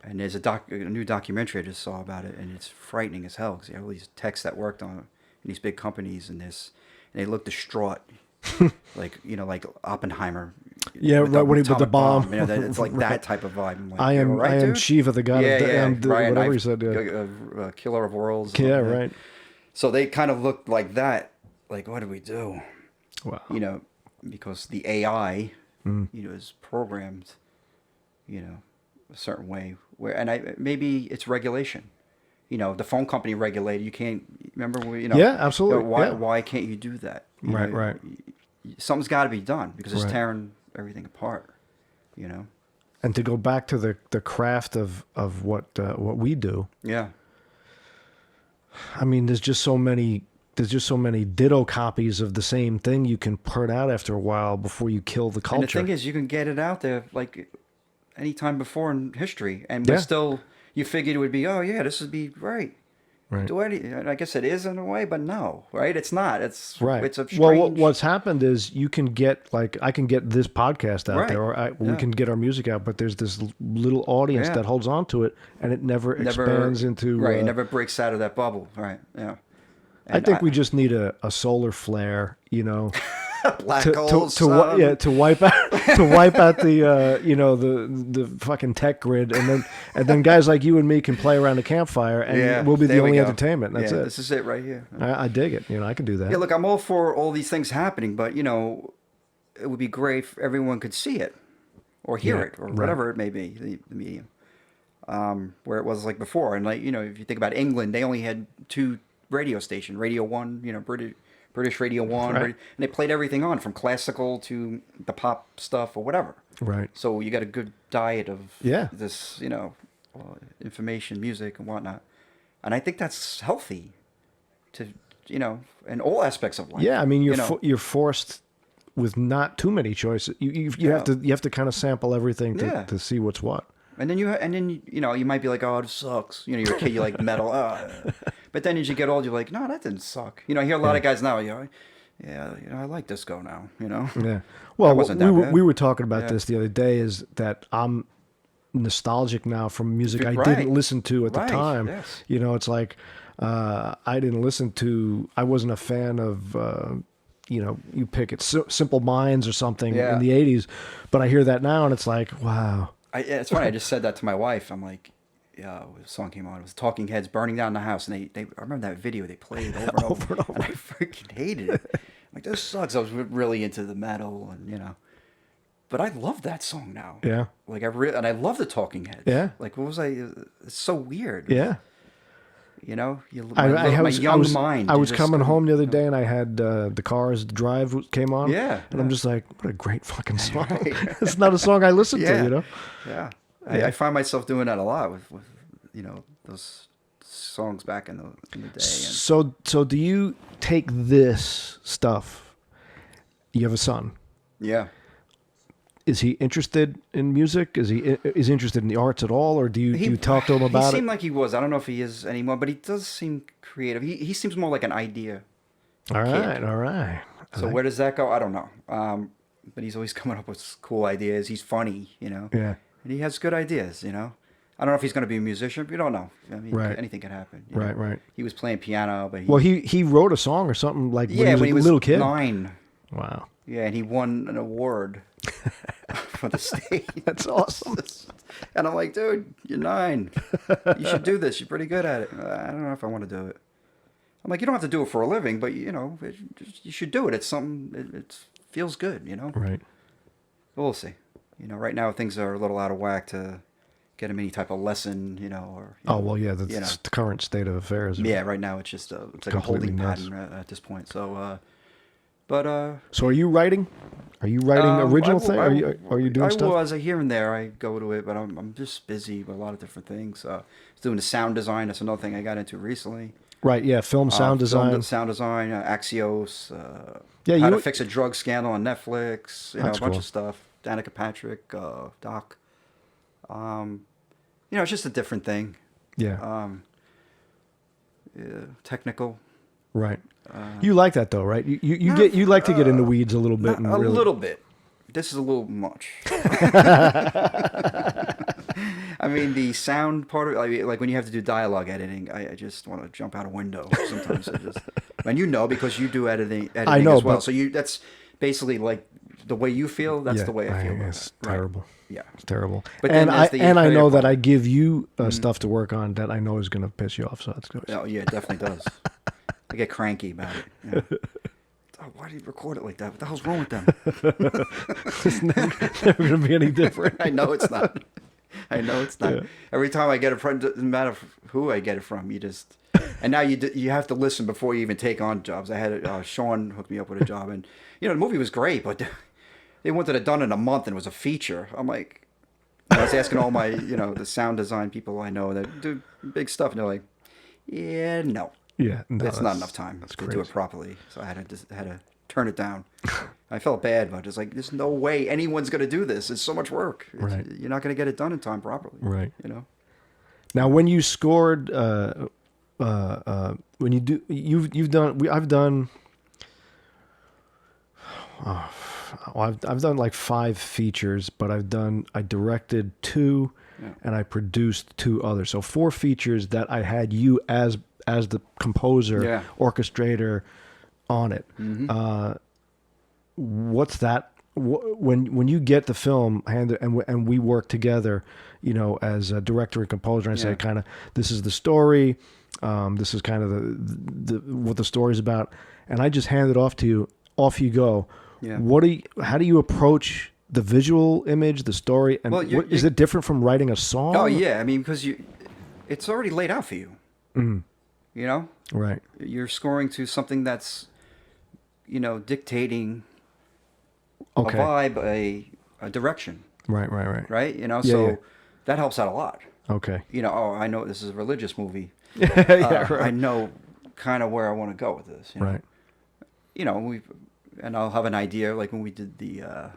S2: And there's a new documentary I just saw about it, and it's frightening as hell because you have all these techs that worked on in these big companies, and they look distraught, like Oppenheimer.
S1: Yeah, right. With the bomb.
S2: It's like that type of vibe. I'm like,
S1: I am.
S2: right,
S1: I am
S2: dude?
S1: Shiva, the god of
S2: right,
S1: whatever he said.
S2: Killer of worlds.
S1: Yeah, right.
S2: So they kind of looked like that. Like, what do we do?
S1: Wow.
S2: Because the AI, is programmed, a certain way. Maybe it's regulation. The phone company regulated. You can't. Remember,
S1: Yeah, absolutely.
S2: Why can't you do that?
S1: Right.
S2: Something's got to be done because it's tearing everything apart.
S1: And to go back to the craft of what we do.
S2: Yeah.
S1: I mean, there's just so many ditto copies of the same thing you can put out after a while before you kill the culture.
S2: And the thing is, you can get it out there like any time before in history, and but still, you figured it would be, this would be right.
S1: Right.
S2: I guess it is in a way, but no, right? It's not. It's
S1: right.
S2: It's a strange...
S1: Well, what's happened is you can get I can get this podcast out there, or we can get our music out, but there's this little audience that holds on to it, and it never expands into
S2: right. It never breaks out of that bubble, right? Yeah.
S1: And I think we just need a solar flare,
S2: black holes
S1: to wipe out the the fucking tech grid, and then guys like you and me can play around a campfire, and we'll be the only entertainment. That's it.
S2: This is it right here.
S1: I dig it. I can do that.
S2: Yeah, look, I'm all for all these things happening, but it would be great if everyone could see it or hear it or whatever it may be, the medium. Where it was like before, and if you think about England, they only had 2 radio station, Radio 1, British Radio 1, and they played everything on from classical to the pop stuff or whatever.
S1: Right.
S2: So you got a good diet of this, information, music and whatnot. And I think that's healthy to, in all aspects of life.
S1: Yeah, I mean, you're forced with not too many choices. You have to kind of sample everything to see what's what.
S2: And then you might be like, oh, this sucks. You're a kid, you like metal. But then as you get old, you're like, no, that didn't suck. I hear a lot of guys now, I like disco now,
S1: Yeah. Well, we were talking about this the other day, is that I'm nostalgic now from music I didn't listen to at the time.
S2: Yes.
S1: It's like I wasn't a fan of, you pick it, Simple Minds or something in the 80s. But I hear that now and it's like, wow.
S2: It's funny. I just said that to my wife. I'm like, a song came on. It was Talking Heads, Burning Down the House. And I remember that video. They played it over and over. And I freaking hated it. I'm like, this sucks. I was really into the metal and, But I love that song now.
S1: Yeah.
S2: Like, and I love the Talking Heads.
S1: Yeah.
S2: Like, what was I? It's so weird.
S1: Yeah.
S2: My young mind.
S1: I was coming home the other day and I had The Cars Drive came on.
S2: Yeah.
S1: And I'm just like, what a great fucking song. It's not a song I listen to,
S2: Yeah. I find myself doing that a lot with those songs back in the day.
S1: So do you take this stuff? You have a son.
S2: Yeah.
S1: Is he interested in music? Is he interested in the arts at all, or do you talk to him about it?
S2: He seemed like he was. I don't know if he is anymore, but he does seem creative. He seems more like an idea.
S1: All right.
S2: So where does that go? I don't know. But he's always coming up with cool ideas. He's funny, you know.
S1: Yeah.
S2: And he has good ideas, you know. I don't know if he's going to be a musician. We don't know. I mean,
S1: Right.
S2: anything can happen.
S1: Right.
S2: He was playing piano, but
S1: he wrote a song or something like when he was a little kid.
S2: 9.
S1: Wow.
S2: Yeah, and he won an award for the state.
S1: That's awesome.
S2: And I'm like, dude, you're 9. You should do this. You're pretty good at it. I don't know if I want to do it. I'm like, you don't have to do it for a living, but you know, you should do it. It's something. It feels good, you know.
S1: Right.
S2: We'll see. You know, right now things are a little out of whack to get him any type of lesson, you know, or.
S1: Oh well, yeah. The current state of affairs.
S2: Yeah, right now it's just it's like a holding pattern at this point. So,
S1: So are you writing? Are you writing original thing? Are you doing stuff?
S2: I was here and there. I go to it, but I'm just busy with a lot of different things. I was doing the sound design. That's another thing I got into recently.
S1: Right. Yeah. Film sound design.
S2: Sound design. Axios.
S1: Yeah.
S2: How to fix a drug scandal on Netflix. You know, a bunch
S1: cool.
S2: of stuff. Danica Patrick. Doc. You know, it's just a different thing.
S1: Yeah.
S2: Technical.
S1: Right. You like that though, right? You like to get in the weeds a little bit.
S2: A little bit. This is a little much. I mean, the sound part of it, like when you have to do dialogue editing, I just want to jump out a window sometimes. And you know, because you do editing
S1: I know,
S2: as well. So that's basically like the way you feel. That's the way I feel.
S1: It's terrible.
S2: Right. Yeah,
S1: it's terrible.
S2: But
S1: and I know that
S2: part.
S1: I give you stuff to work on that I know is going to piss you off. So that's good.
S2: Oh yeah, it definitely does. I get cranky about it. Yeah. Oh, why do you record it like that? What the hell's wrong with them?
S1: It's never going to be any different.
S2: I know it's not.
S1: Yeah.
S2: Every time I get it from, doesn't matter who I get it from. And now you have to listen before you even take on jobs. I had Sean hooked me up with a job, and you know the movie was great, but they wanted it done in a month and it was a feature. I'm like, I was asking all my the sound design people I know that do big stuff, and they're like, yeah, no.
S1: Yeah, no,
S2: that's not enough time to do it properly. So I had to turn it down. I felt bad, but it's like there's no way anyone's going to do this. It's so much work.
S1: Right.
S2: You're not going to get it done in time properly.
S1: Right.
S2: You know.
S1: Now, when you scored, when you do, you've done. I've done. I've done like 5 features, but I directed 2, and I produced 2 others. So 4 features that I had you as the composer, orchestrator on it. Mm-hmm. What's that? When you get the film handed and we work together, you know, as a director and composer, and I say kind of, this is the story, this is kind of the what the story's about, and I just hand it off to you. Off you go. Yeah. How do you approach the visual image, the story, and is it different from writing a song?
S2: Oh yeah, I mean because it's already laid out for you. Mm. You know,
S1: right?
S2: You're scoring to something that's, you know, dictating a vibe, a direction.
S1: Right.
S2: Right. You know, so that helps out a lot.
S1: Okay.
S2: You know, I know this is a religious movie.
S1: Right.
S2: I know kind of where I want to go with this. You know?
S1: Right.
S2: You know, and I'll have an idea, like when we did the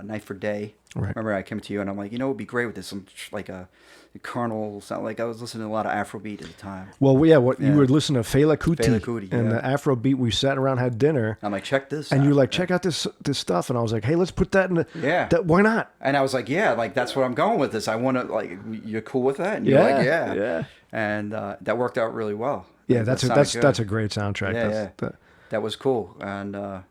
S2: Night for Day.
S1: Right.
S2: Remember, I came to you and I'm like, you know, it would be great with this, some like a carnal sound. Like I was listening to a lot of Afrobeat at the time.
S1: Well, yeah, you were listening to Fela Kuti. And the Afrobeat. We sat around, had dinner.
S2: I'm like, check this.
S1: And you're like, check out this stuff. And I was like, hey, let's put that in the.
S2: Yeah.
S1: Why not?
S2: And I was like, yeah, like that's what I'm going with this. I want to like, you're cool with that? And you're like, yeah.
S1: Yeah.
S2: And that worked out really well.
S1: Yeah, that's a great soundtrack.
S2: Yeah, that was cool. And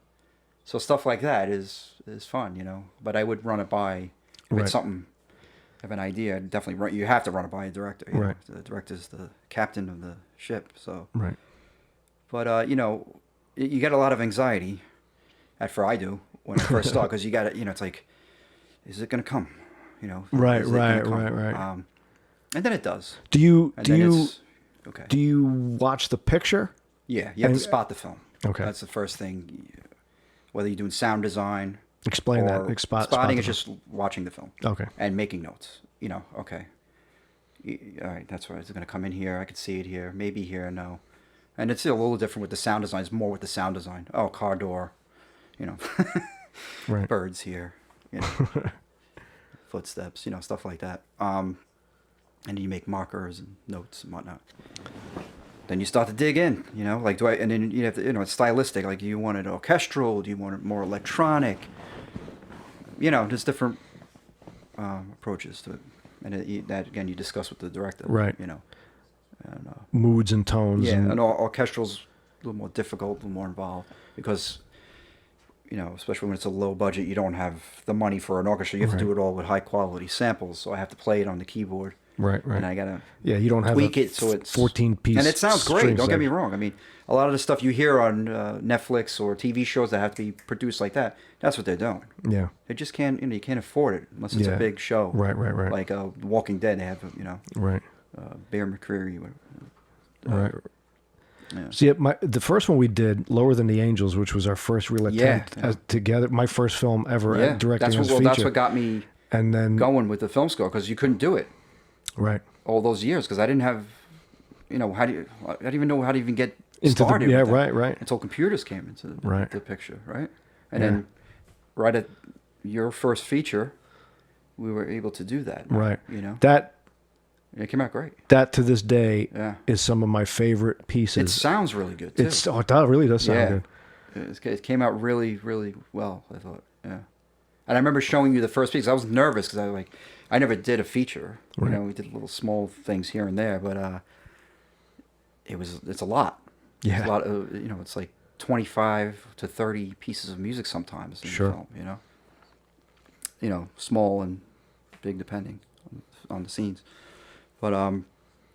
S2: so stuff like that is fun, you know. But I would run it by if it's something. Have an idea, definitely you have to run it by a director.
S1: Right.
S2: The director's the captain of the ship. So.
S1: Right.
S2: But you know, you get a lot of anxiety. I do when I first start because you got to, you know, it's like, is it going to come? You know.
S1: Right.
S2: And then it does.
S1: Do you watch the picture?
S2: Yeah, you have to spot the film.
S1: Okay.
S2: That's the first thing. Whether you're doing sound design.
S1: Explain that.
S2: Spotting is just watching the film.
S1: Okay.
S2: And making notes. You know, okay. All right, that's right. It's going to come in here. I could see it here. Maybe here. No. And it's a little different with the sound design. It's more with the sound design. Oh, car door. You know.
S1: Right.
S2: Birds here. You know. Footsteps. You know, stuff like that. And you make markers and notes and whatnot. then you start to dig in, you know, like and then you have to, you know, it's stylistic. Like, do you want it orchestral? Do you want it more electronic? You know, there's different approaches to it, and that again you discuss with the director,
S1: right?
S2: You know, and,
S1: moods and tones.
S2: Yeah, and orchestral's a little more difficult, a little more involved because, you know, especially when it's a low budget, you don't have the money for an orchestra. You have to do it all with high quality samples, so I have to play it on the keyboard.
S1: Right.
S2: And I gotta
S1: you don't have
S2: tweak it so it's
S1: 14-piece,
S2: and it sounds great. Don't get me wrong. I mean, a lot of the stuff you hear on Netflix or TV shows that have to be produced like that, that's what they're doing.
S1: Yeah,
S2: they just can't. You know, you can't afford it unless it's a big show.
S1: Right.
S2: Like Walking Dead, they have
S1: right.
S2: Bear McCreary.
S1: Right.
S2: Yeah.
S1: See, the first one we did, Lower Than the Angels, which was our first real attempt together. My first film ever directing as feature.
S2: That's what got me
S1: and then
S2: going with the film score because you couldn't do it.
S1: Right.
S2: All those years because I didn't have, you know, I didn't even know how to even get started.
S1: Right.
S2: Until computers came into the picture, right? And then right at your first feature, we were able to do that.
S1: Right.
S2: You know, it came out great.
S1: That to this day is some of my favorite pieces.
S2: It sounds really good too.
S1: It really does sound good.
S2: It came out really, really well, I thought. Yeah. And I remember showing you the first piece. I was nervous because I never did a feature.
S1: Right.
S2: You know, we did little small things here and there, but it's a lot.
S1: Yeah.
S2: It's a lot of, you know, it's like 25 to 30 pieces of music sometimes in the film, you know. You know, small and big depending on the scenes. But I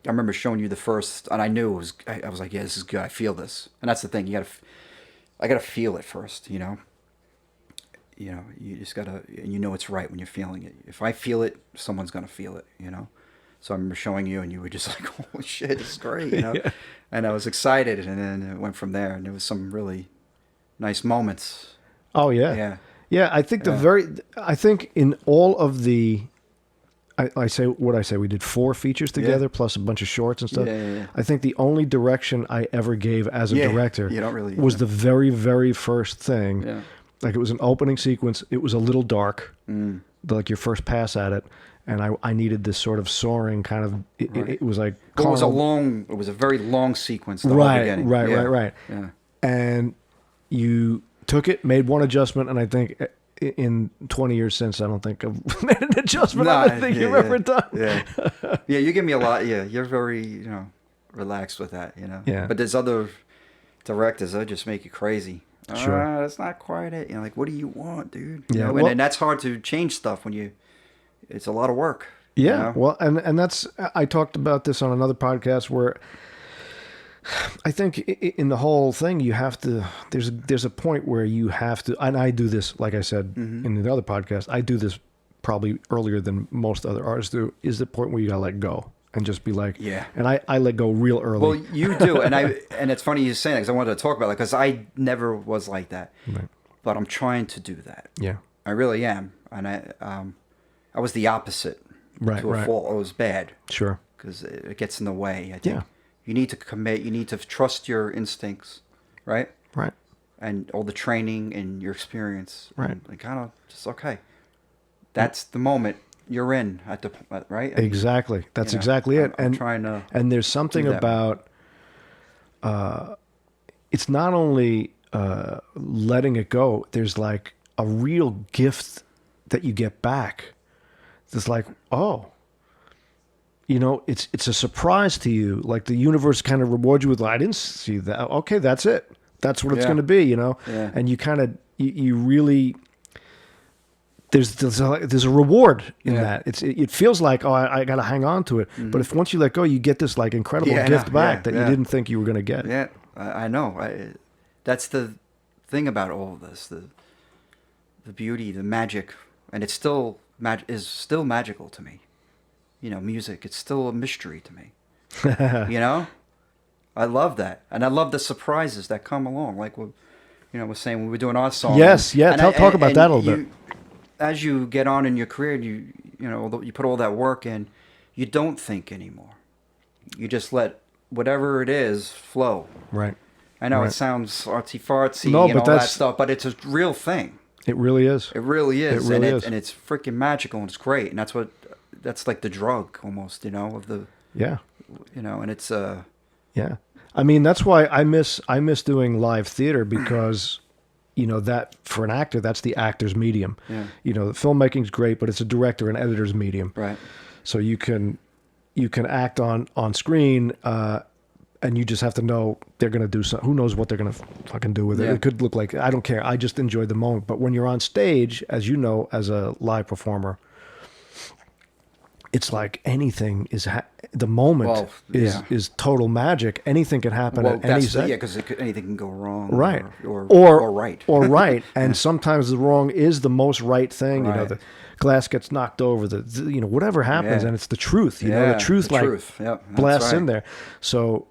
S2: remember showing you the first, and I knew it was. I was like, yeah, this is good. I feel this, and that's the thing. I gotta feel it first, you know. You know, you just gotta, and you know it's right when you're feeling it. If I feel it, someone's gonna feel it, you know. So I remember showing you, and you were just like, "Holy shit, this is great," you know. And I was excited, and then it went from there. And there was some really nice moments.
S1: Oh yeah, yeah. I think I think in all of the. I say we did 4 features together plus a bunch of shorts and stuff.
S2: Yeah.
S1: I think the only direction I ever gave as a director was the very, very first thing.
S2: Yeah.
S1: Like it was an opening sequence. It was a little dark, like your first pass at it, and I needed this sort of soaring kind of. It was like
S2: it was a very long sequence. The whole beginning.
S1: Right.
S2: Yeah.
S1: And you took it, made one adjustment, and I think. In 20 years since, I don't think I've made an adjustment on anything you've ever done.
S2: Yeah, you give me a lot. Yeah, you're very, you know, relaxed with that, you know.
S1: Yeah.
S2: But there's other directors that just make you crazy.
S1: Sure.
S2: That's not quite it. You know, like, what do you want, dude?
S1: Yeah.
S2: You know, and that's hard to change stuff when it's a lot of work.
S1: Yeah.
S2: You know?
S1: Well, and that's, I talked about this on another podcast where I think in the whole thing, you have to, there's a point where you have to, and I do this, like I said in the other podcast, I do this probably earlier than most other artists do, is the point where you gotta let go and just be like, and I let go real early.
S2: Well, you do, and it's funny you saying that because I wanted to talk about it because I never was like that, but I'm trying to do that.
S1: Yeah.
S2: I really am, and I was the opposite to a fault. It was bad.
S1: Sure.
S2: Because it gets in the way, I think. Yeah. You need to commit. You need to trust your instincts, right?
S1: Right.
S2: And all the training and your experience.
S1: Right.
S2: And kind of just, okay. That's the moment you're in at the right?
S1: Exactly. That's exactly it.
S2: I'm trying to.
S1: And there's something about. It's not only letting it go. There's like a real gift that you get back. It's like, oh. You know, it's a surprise to you. Like the universe kind of rewards you with, I didn't see that. Okay, that's it. That's what it's going to be, you know?
S2: Yeah.
S1: And you kind of, you really, there's a reward in that. It feels like, oh, I got to hang on to it. Mm-hmm. But if once you let go, you get this like incredible gift back that you didn't think you were going to get.
S2: Yeah, I know. That's the thing about all of this, the beauty, the magic. And it's still is still magical to me. You know, music, it's still a mystery to me. You know? I love that. And I love the surprises that come along. Like, we're saying when we were doing our song.
S1: Yes, talk about that a little bit.
S2: As you get on in your career, you put all that work in, you don't think anymore. You just let whatever it is flow.
S1: Right.
S2: I know it sounds artsy-fartsy
S1: no,
S2: and
S1: but
S2: all that stuff, but it's a real thing.
S1: It really is.
S2: It really is.
S1: It really is.
S2: And it's freaking magical and it's great. And that's like the drug almost, of the, and it's,
S1: yeah. I mean, that's why I miss doing live theater because, that for an actor, that's the actor's medium.
S2: Yeah.
S1: Filmmaking's great, but it's a director and editor's medium.
S2: Right.
S1: So you can act on screen, and you just have to know they're going to do something. Who knows what they're going to fucking do with it?
S2: Yeah.
S1: It could look like, I don't care. I just enjoy the moment. But when you're on stage, as you know, as a live performer, it's like anything is the moment is total magic. Anything can happen at any second.
S2: Yeah, because anything can go wrong.
S1: Right.
S2: Or right.
S1: Or right. And sometimes the wrong is the most right thing.
S2: Right.
S1: The glass gets knocked over. Whatever happens, and it's the truth. The truth
S2: Yep,
S1: blasts
S2: right.
S1: in there. So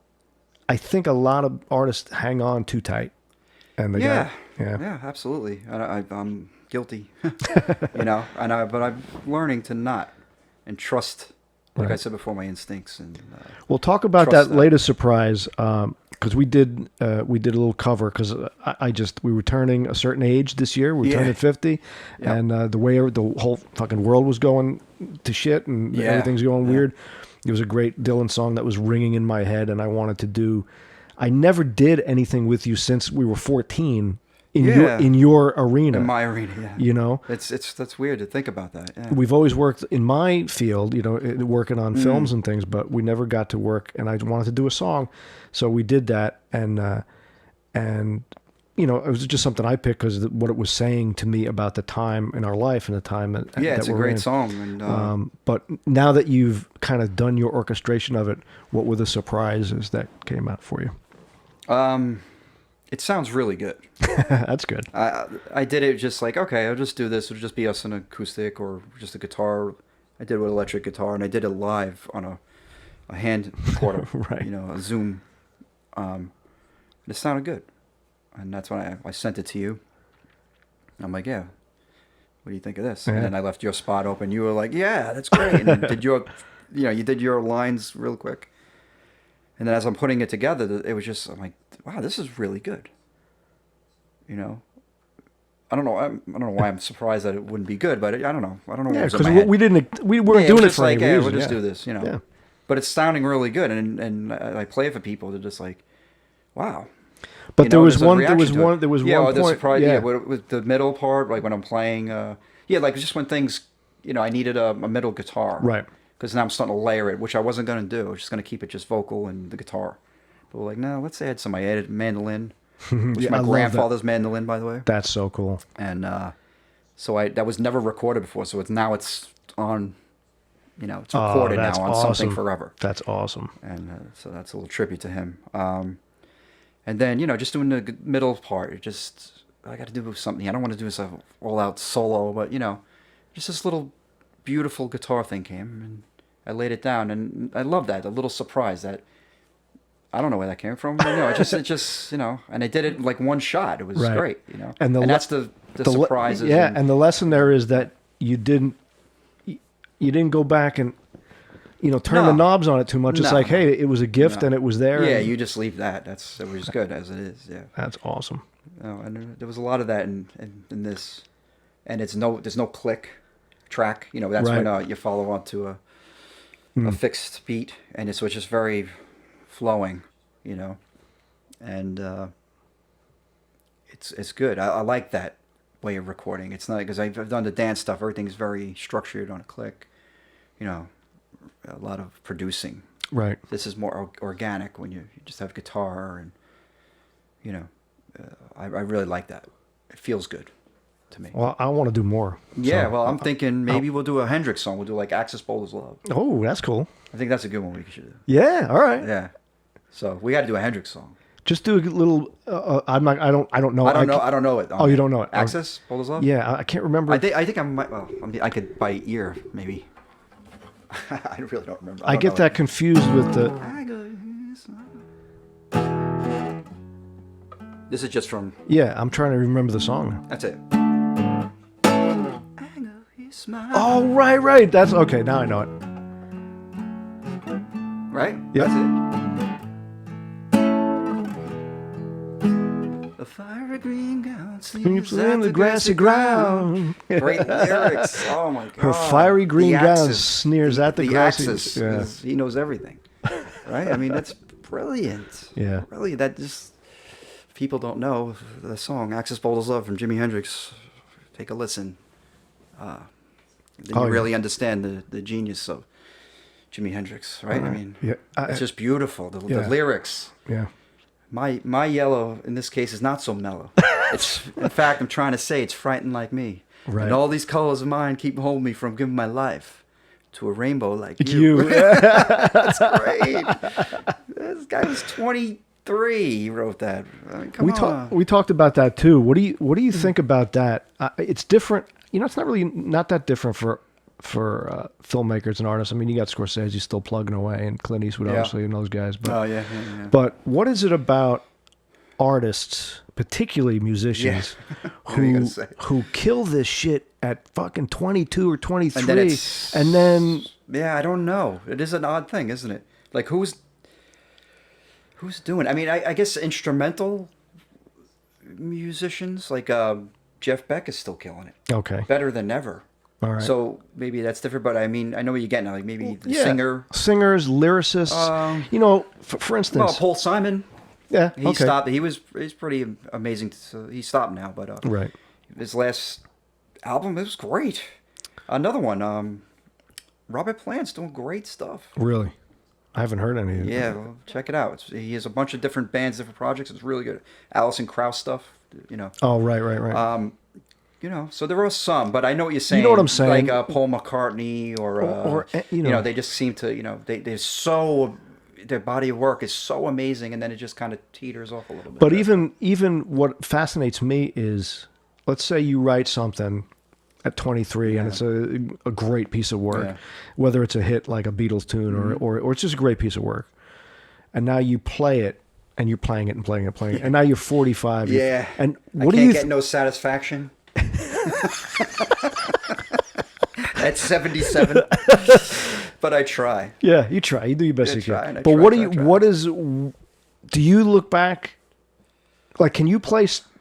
S1: I think a lot of artists hang on too tight. And
S2: Yeah, absolutely. I'm guilty. But I'm learning to not. And trust, like I said before, my instincts. And
S1: we'll talk about that latest surprise because we did a little cover because we were turning a certain age this year. We were turning 50, and the way the whole fucking world was going to shit and everything's going weird. It was a great Dylan song that was ringing in my head, and I wanted to do. I never did anything with you since we were 14. In your arena.
S2: In my arena, yeah. That's weird to think about that. Yeah.
S1: We've always worked in my field, working on films and things, but we never got to work, and I wanted to do a song. So we did that, and it was just something I picked because what it was saying to me about the time in our life and the time that
S2: it's a
S1: we're
S2: great
S1: in.
S2: song. And,
S1: but now that you've kind of done your orchestration of it, what were the surprises that came out for you?
S2: It sounds really good.
S1: That's good.
S2: I did it just like, okay, I'll just do this. It'll just be us an acoustic or just a guitar. I did it with electric guitar, and I did it live on a hand recorder,
S1: right.
S2: A Zoom. It sounded good. And that's when I sent it to you. I'm like, yeah, what do you think of this?
S1: Yeah.
S2: And then I left your spot open. You were like, yeah, that's great. And then you did your lines real quick. And then as I'm putting it together, it was just, I'm like, wow, this is really good. I don't know. I don't know why I'm surprised that it wouldn't be good, but I don't know. I don't know.
S1: Yeah,
S2: because we
S1: weren't doing it for any reason.
S2: We'll just do this,
S1: Yeah.
S2: But it's sounding really good, and I play it for people. They're just like, wow.
S1: But there was one point.
S2: With the middle part, like when I'm playing, like just when things, I needed a middle guitar,
S1: right?
S2: Because now I'm starting to layer it, which I wasn't going to do. I was just going to keep it just vocal and the guitar. But we're like, no, let's add some. I added mandolin, which my grandfather's mandolin, by the way.
S1: That's so cool.
S2: And so that was never recorded before. So it's on, it's recorded now on Something Forever.
S1: That's awesome.
S2: And so that's a little tribute to him. And then, just doing the middle part, I got to do something. I don't want to do this all-out solo, but, just this little beautiful guitar thing came, and I laid it down, and I love that, a little surprise that, I don't know where that came from, but, it just, and I did it like one shot. It was great, And that's the surprises.
S1: And the lesson there is that you didn't go back and, turn the knobs on it too much. It's like, hey, it was a gift and it was there.
S2: Yeah, you just leave that. It was good as it is. Yeah,
S1: that's awesome.
S2: And there was a lot of that in this, and there's no click track. That's when you follow on to a fixed beat, and so it's just very flowing. And it's good. I like that way of recording. It's not because I've done the dance stuff. Everything's very structured on a click. A lot of producing.
S1: Right.
S2: This is more organic when you just have guitar and, I really like that. It feels good to me.
S1: Well, I want to do more.
S2: Yeah, well, I'm thinking maybe we'll do a Hendrix song. We'll do like Axis Boulders Love.
S1: Oh, that's cool.
S2: I think that's a good one we should do.
S1: Yeah, all right.
S2: Yeah. So we got to do a Hendrix song.
S1: Just do a little. I don't know.
S2: I don't know it.
S1: You don't know it.
S2: Axis Boulders Love.
S1: Yeah, I can't remember.
S2: I think I might. Well, I could by ear maybe. I really don't remember.
S1: I get that confused with the.
S2: This is just from.
S1: Yeah, I'm trying to remember the song.
S2: That's it.
S1: Oh, right. That's okay. Now I know it.
S2: Right?
S1: Yep.
S2: That's it. The fiery green gown sleeps
S1: in the grassy ground.
S2: Great lyrics. Oh my God.
S1: Her fiery green gown sneers at the grassy.
S2: Axis. He knows everything. Right? I mean, brilliant.
S1: Yeah.
S2: Really, that just people don't know the song "Axis Bold as Love" from Jimi Hendrix. Take a listen. Then you really understand the genius of Jimi Hendrix, right? I mean, it's just beautiful. The lyrics.
S1: Yeah.
S2: My yellow in this case is not so mellow. It's in fact, I'm trying to say it's frightened like me.
S1: Right.
S2: And all these colors of mine keep holding me from giving my life to a rainbow like you. That's great. This guy was 23. He wrote that. I mean, come on.
S1: We talked about that too. What do you think about that? It's different. It's not that different for filmmakers and artists. I mean, you got Scorsese still plugging away, and Clint Eastwood obviously, and those guys. But, But what is it about artists, particularly musicians, who kill this shit at fucking 22 or 23, and then
S2: I don't know. It is an odd thing, isn't it? Like who's doing? I mean, I guess instrumental musicians like Jeff Beck is still killing it.
S1: Okay,
S2: better than ever.
S1: All right.
S2: So maybe that's different, but I mean, I know what you're getting at. Like maybe the
S1: singers, lyricists. For instance,
S2: well, Paul Simon.
S1: Yeah,
S2: he stopped. He's pretty amazing. So he stopped now, but
S1: right.
S2: His last album, it was great. Another one, Robert Plant's doing great stuff.
S1: Really, I haven't heard any of it.
S2: Yeah, well, check it out. He has a bunch of different bands, different projects. It's really good. Alison Krauss stuff.
S1: Oh, right.
S2: So there are some, but I know what you're saying.
S1: You know what I'm saying?
S2: Like Paul McCartney or they just seem to, they're so, their body of work is so amazing, and then it just kind of teeters off a little bit.
S1: But even what fascinates me is, let's say you write something at 23 and it's a great piece of work, whether it's a hit like a Beatles tune or it's just a great piece of work, and now you play it. And you're playing it and playing it and playing it. And now you're 45.
S2: Yeah.
S1: And
S2: what do you get no satisfaction. At 77. But I try.
S1: Yeah, you try. You do your best you can. But do you look back? Like, can you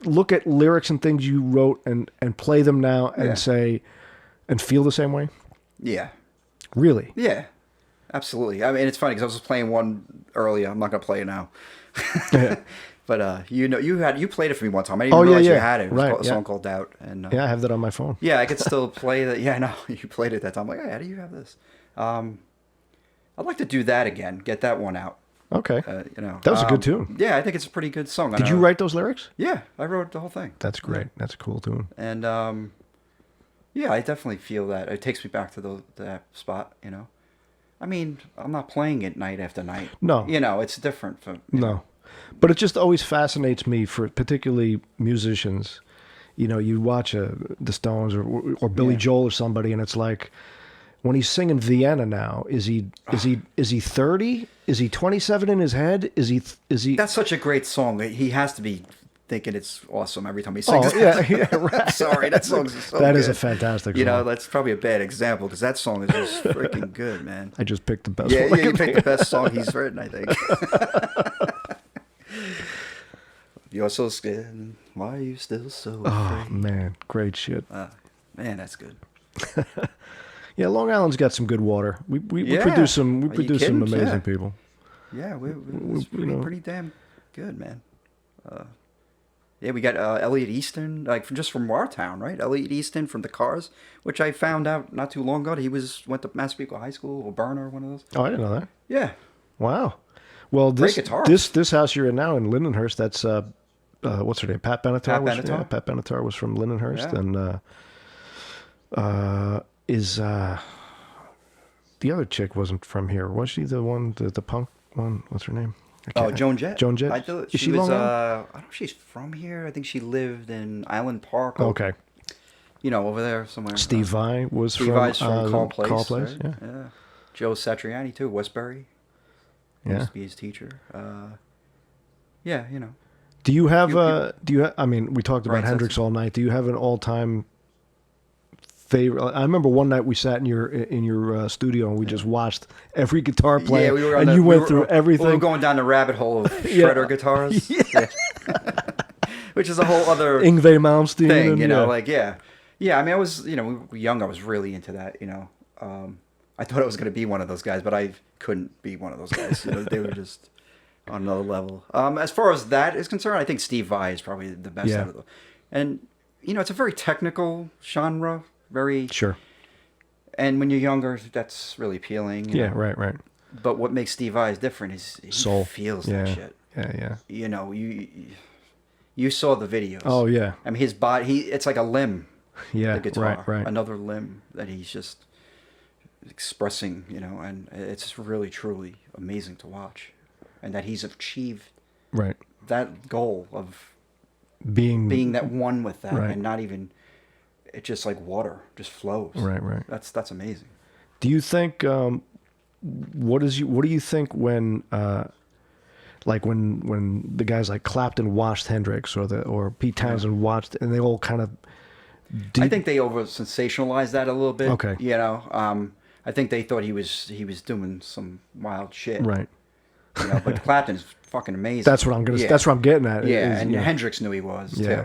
S1: look at lyrics and things you wrote and play them now and say, and feel the same way?
S2: Yeah.
S1: Really?
S2: Yeah. Absolutely. I mean, it's funny because I was playing one earlier. I'm not going to play it now. But you played it for me one time. I didn't even realize you had it. It was a song called Doubt. And
S1: I have that on my phone.
S2: Yeah, I could still play that. Yeah, I know. You played it that time. I'm like, hey, how do you have this? I'd like to do that again. Get that one out.
S1: Okay. That was a good tune.
S2: Yeah, I think it's a pretty good song.
S1: Did you write those lyrics?
S2: Yeah, I wrote the whole thing.
S1: That's great. That's a cool tune.
S2: And I definitely feel that. It takes me back to that spot, I mean, I'm not playing it night after night.
S1: No.
S2: It's different from...
S1: No. But it just always fascinates me, for particularly musicians. You watch the Stones or Billy Joel or somebody, and it's like, when he's singing Vienna now, is he 30? Is he 27 in his head? Is he?
S2: That's such a great song. He has to be thinking it's awesome every time he sings.
S1: Oh, yeah, right.
S2: Sorry, that song's so
S1: That
S2: good.
S1: is a fantastic song.
S2: That's probably a bad example because that song is just freaking good, man.
S1: I just picked the best
S2: one.
S1: Yeah,
S2: you picked the best song he's written, I think. You're so scared. Why are you still so afraid?
S1: Oh, man. Great shit.
S2: Man, that's good.
S1: Yeah, Long Island's got some good water. We produce some amazing people.
S2: Yeah, it's pretty damn good, man. We got Elliot Easton, just from our town, right? Elliot Easton from the Cars, which I found out not too long ago. He went to Massapequa High School or Burner, one of those.
S1: Oh, I didn't know that.
S2: Yeah.
S1: Wow. Well, this house you're in now in Lindenhurst, that's what's her name? Pat Benatar. Pat Benatar was from Lindenhurst, and the other chick wasn't from here. Was she the one, the punk one? What's her name?
S2: Joan Jett.
S1: Joan Jett.
S2: Is she Long Island? I don't know if she's from here. I think she lived in Island Park.
S1: Okay.
S2: Over there somewhere.
S1: Steve Vai was
S2: Steve Vai's from Call Place.
S1: Right?
S2: Yeah. Joe Satriani too, Westbury. Used to be his teacher.
S1: Do you have I mean, we talked about Hendrix all night. Do you have an all-time favorite? I remember one night we sat in your studio and we just watched every guitar player.
S2: Yeah,
S1: we went through everything.
S2: We were going down the rabbit hole of shredder guitars. Yeah. Which is a whole other
S1: Yngwie Malmsteen
S2: thing, Yeah, I mean, I was, we were young. I was really into that, I thought I was going to be one of those guys, but I couldn't be one of those guys. They were just on another level. As far as that is concerned, I think Steve Vai is probably the best
S1: Yeah.
S2: out of them. And it's a very technical genre, very
S1: Sure.
S2: And when you're younger, that's really appealing.
S1: Yeah, right.
S2: But what makes Steve Vai different is he
S1: Soul.
S2: feels
S1: Yeah.
S2: that shit.
S1: Yeah.
S2: You saw the videos.
S1: Oh yeah.
S2: I mean, his body, it's like a limb.
S1: Yeah.
S2: The guitar,
S1: Right.
S2: another limb that he's just expressing, and it's really truly amazing to watch, and that he's achieved
S1: Right.
S2: that goal of
S1: Being
S2: that one with that,
S1: Right.
S2: and not even it just like water just flows.
S1: Right.
S2: That's amazing.
S1: Do you think? What do you think when? Like when the guys like Clapton watched Hendrix or Pete Townsend watched, and they all kind of.
S2: I think they over sensationalized that a little bit.
S1: Okay.
S2: I think they thought he was doing some wild shit.
S1: Right.
S2: But Clapton's fucking amazing.
S1: That's what I'm gonna.
S2: Yeah.
S1: That's what I'm getting at.
S2: Yeah,
S1: is,
S2: and
S1: you know,
S2: Hendrix knew he was
S1: Yeah,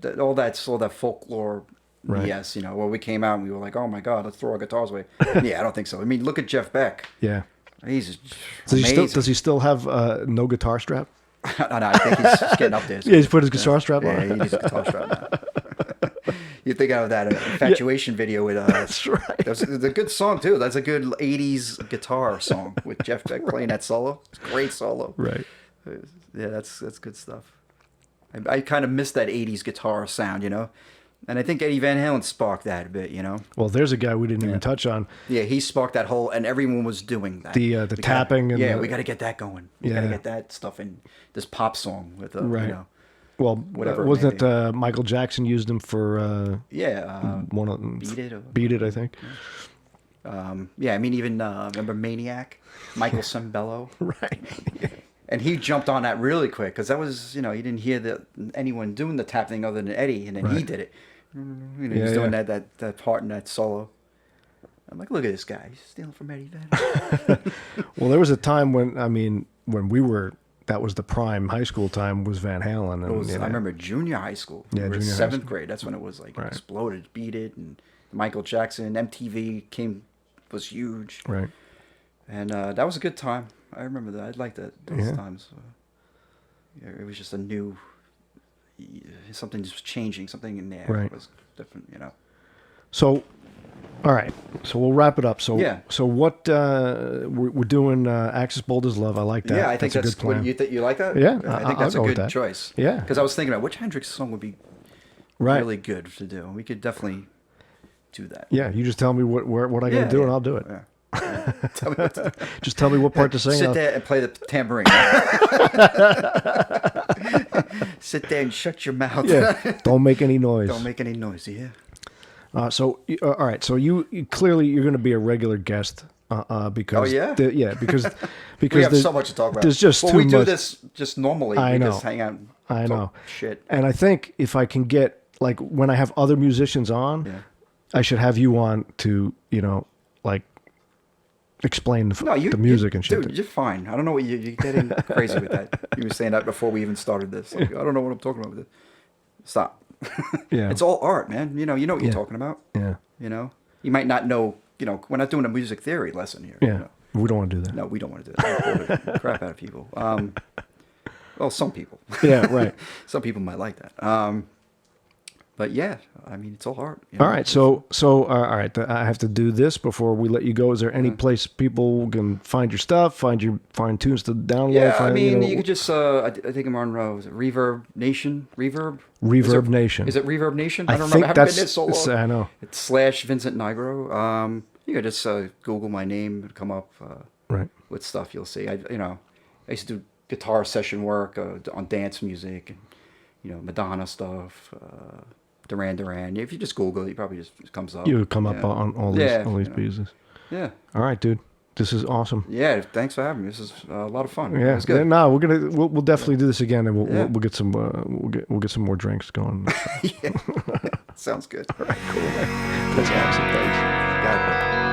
S2: too. All that folklore
S1: Right.
S2: BS. Where we came out and we were like, oh my god, let's throw our guitars away. Yeah, I don't think so. I mean, look at Jeff Beck.
S1: Yeah.
S2: He's
S1: Does
S2: amazing.
S1: he still have no guitar strap?
S2: No, I think he's getting up there.
S1: Yeah, he's put his guitar strap
S2: Yeah,
S1: on.
S2: he needs a guitar strap now. You think of that infatuation video with
S1: That's right.
S2: It's a good song too. That's a good '80s guitar song with Jeff Beck playing that solo. It's a great solo.
S1: Right.
S2: Yeah, that's good stuff. I kind of miss that '80s guitar sound, and I think Eddie Van Halen sparked that a bit,
S1: Well, there's a guy we didn't even touch on.
S2: Yeah, he sparked that whole, and everyone was doing that.
S1: The tapping and
S2: we got to get that going. We got to get that stuff in this pop song with
S1: Right. Well,
S2: whatever it
S1: wasn't
S2: may
S1: it Michael Jackson used him for one of them? Beat It, I think.
S2: Yeah, I mean even remember Maniac, Michael Sembello.
S1: Right.
S2: And he jumped on that really quick because that was, he didn't hear anyone doing the tap thing other than Eddie, and then he
S1: Right.
S2: did it. He was doing that part in that solo. I'm like, look at this guy, he's stealing from Eddie Van Halen.
S1: Well, there was a time when we were, that was the prime high school time was Van Halen. And,
S2: I remember junior high school.
S1: Yeah,
S2: We were
S1: junior high
S2: seventh
S1: school.
S2: grade. That's when it was like
S1: Right.
S2: exploded, Beat It, and Michael Jackson, MTV was huge.
S1: Right.
S2: And that was a good time. I remember that. I liked those
S1: Yeah.
S2: times. It was just a new, something just changing, something in there.
S1: Right.
S2: It was different,
S1: So, all right. So we'll wrap it up. So,
S2: Yeah.
S1: So what we're doing? Axis Bold as Love. I like that.
S2: Yeah, I think that's
S1: a good plan.
S2: you like that?
S1: Yeah,
S2: I think
S1: I'll
S2: that's
S1: go
S2: a
S1: with
S2: good
S1: that.
S2: choice.
S1: Yeah.
S2: Because I was thinking about which Hendrix song would be
S1: Right.
S2: really good to do. We could definitely do that.
S1: Yeah. You just tell me what I got to do, and I'll do it.
S2: Yeah. Tell me what to,
S1: Just tell me what part to sing.
S2: sit there and play the tambourine. Sit there and shut your mouth.
S1: Yeah. Don't make any noise.
S2: Don't make any noise. Yeah.
S1: So all right. So you clearly you're going to be a regular guest because
S2: Oh, yeah?
S1: because
S2: We have
S1: there's-
S2: so much to talk about.
S1: There's just
S2: well,
S1: too
S2: we do
S1: much.
S2: this just normally.
S1: I
S2: we
S1: know.
S2: just hang out. And
S1: I
S2: talk
S1: know.
S2: Shit.
S1: And I think if I can get like when I have other musicians on,
S2: Yeah.
S1: I should have you on to like explain the music and shit.
S2: Dude, you're fine. I don't know what you're getting crazy with that. You were saying that before we even started this. Like, I don't know what I'm talking about with it. Stop.
S1: Yeah.
S2: It's all art, man. You know what
S1: Yeah.
S2: you're talking about.
S1: Yeah.
S2: You might not know. We're not doing a music theory lesson here.
S1: Yeah. We don't want to do that.
S2: No, we don't want to do that. Bore the crap out of people. Well, some people.
S1: Yeah. Right.
S2: Some people might like that. But yeah, I mean, it's all art.
S1: All right. So all right. I have to do this before we let you go. Is there any place people can find your stuff, find tunes to download?
S2: Yeah,
S1: find,
S2: I mean, you could just. I think I'm on is it Reverb Nation. Reverb.
S1: Reverb Nation.
S2: Is it Reverb Nation? I don't
S1: think
S2: remember. I haven't been
S1: that's.
S2: there so long.
S1: I know.
S2: It's / Vincent Nigro. You could just Google my name and come up
S1: Right.
S2: with stuff. You'll see. I used to do guitar session work on dance music and Madonna stuff. Duran Duran. If you just Google it, it probably just comes up.
S1: You come up on all these pieces.
S2: Yeah.
S1: All right, dude. This is awesome.
S2: Yeah. Thanks for having me. This is a lot of fun.
S1: Yeah.
S2: It's good.
S1: No, we'll definitely do this again, and
S2: Yeah.
S1: we'll get some we'll get some more drinks going.
S2: Yeah. Sounds good.
S1: All right, cool. Man. That's awesome. Thanks.
S2: Got it.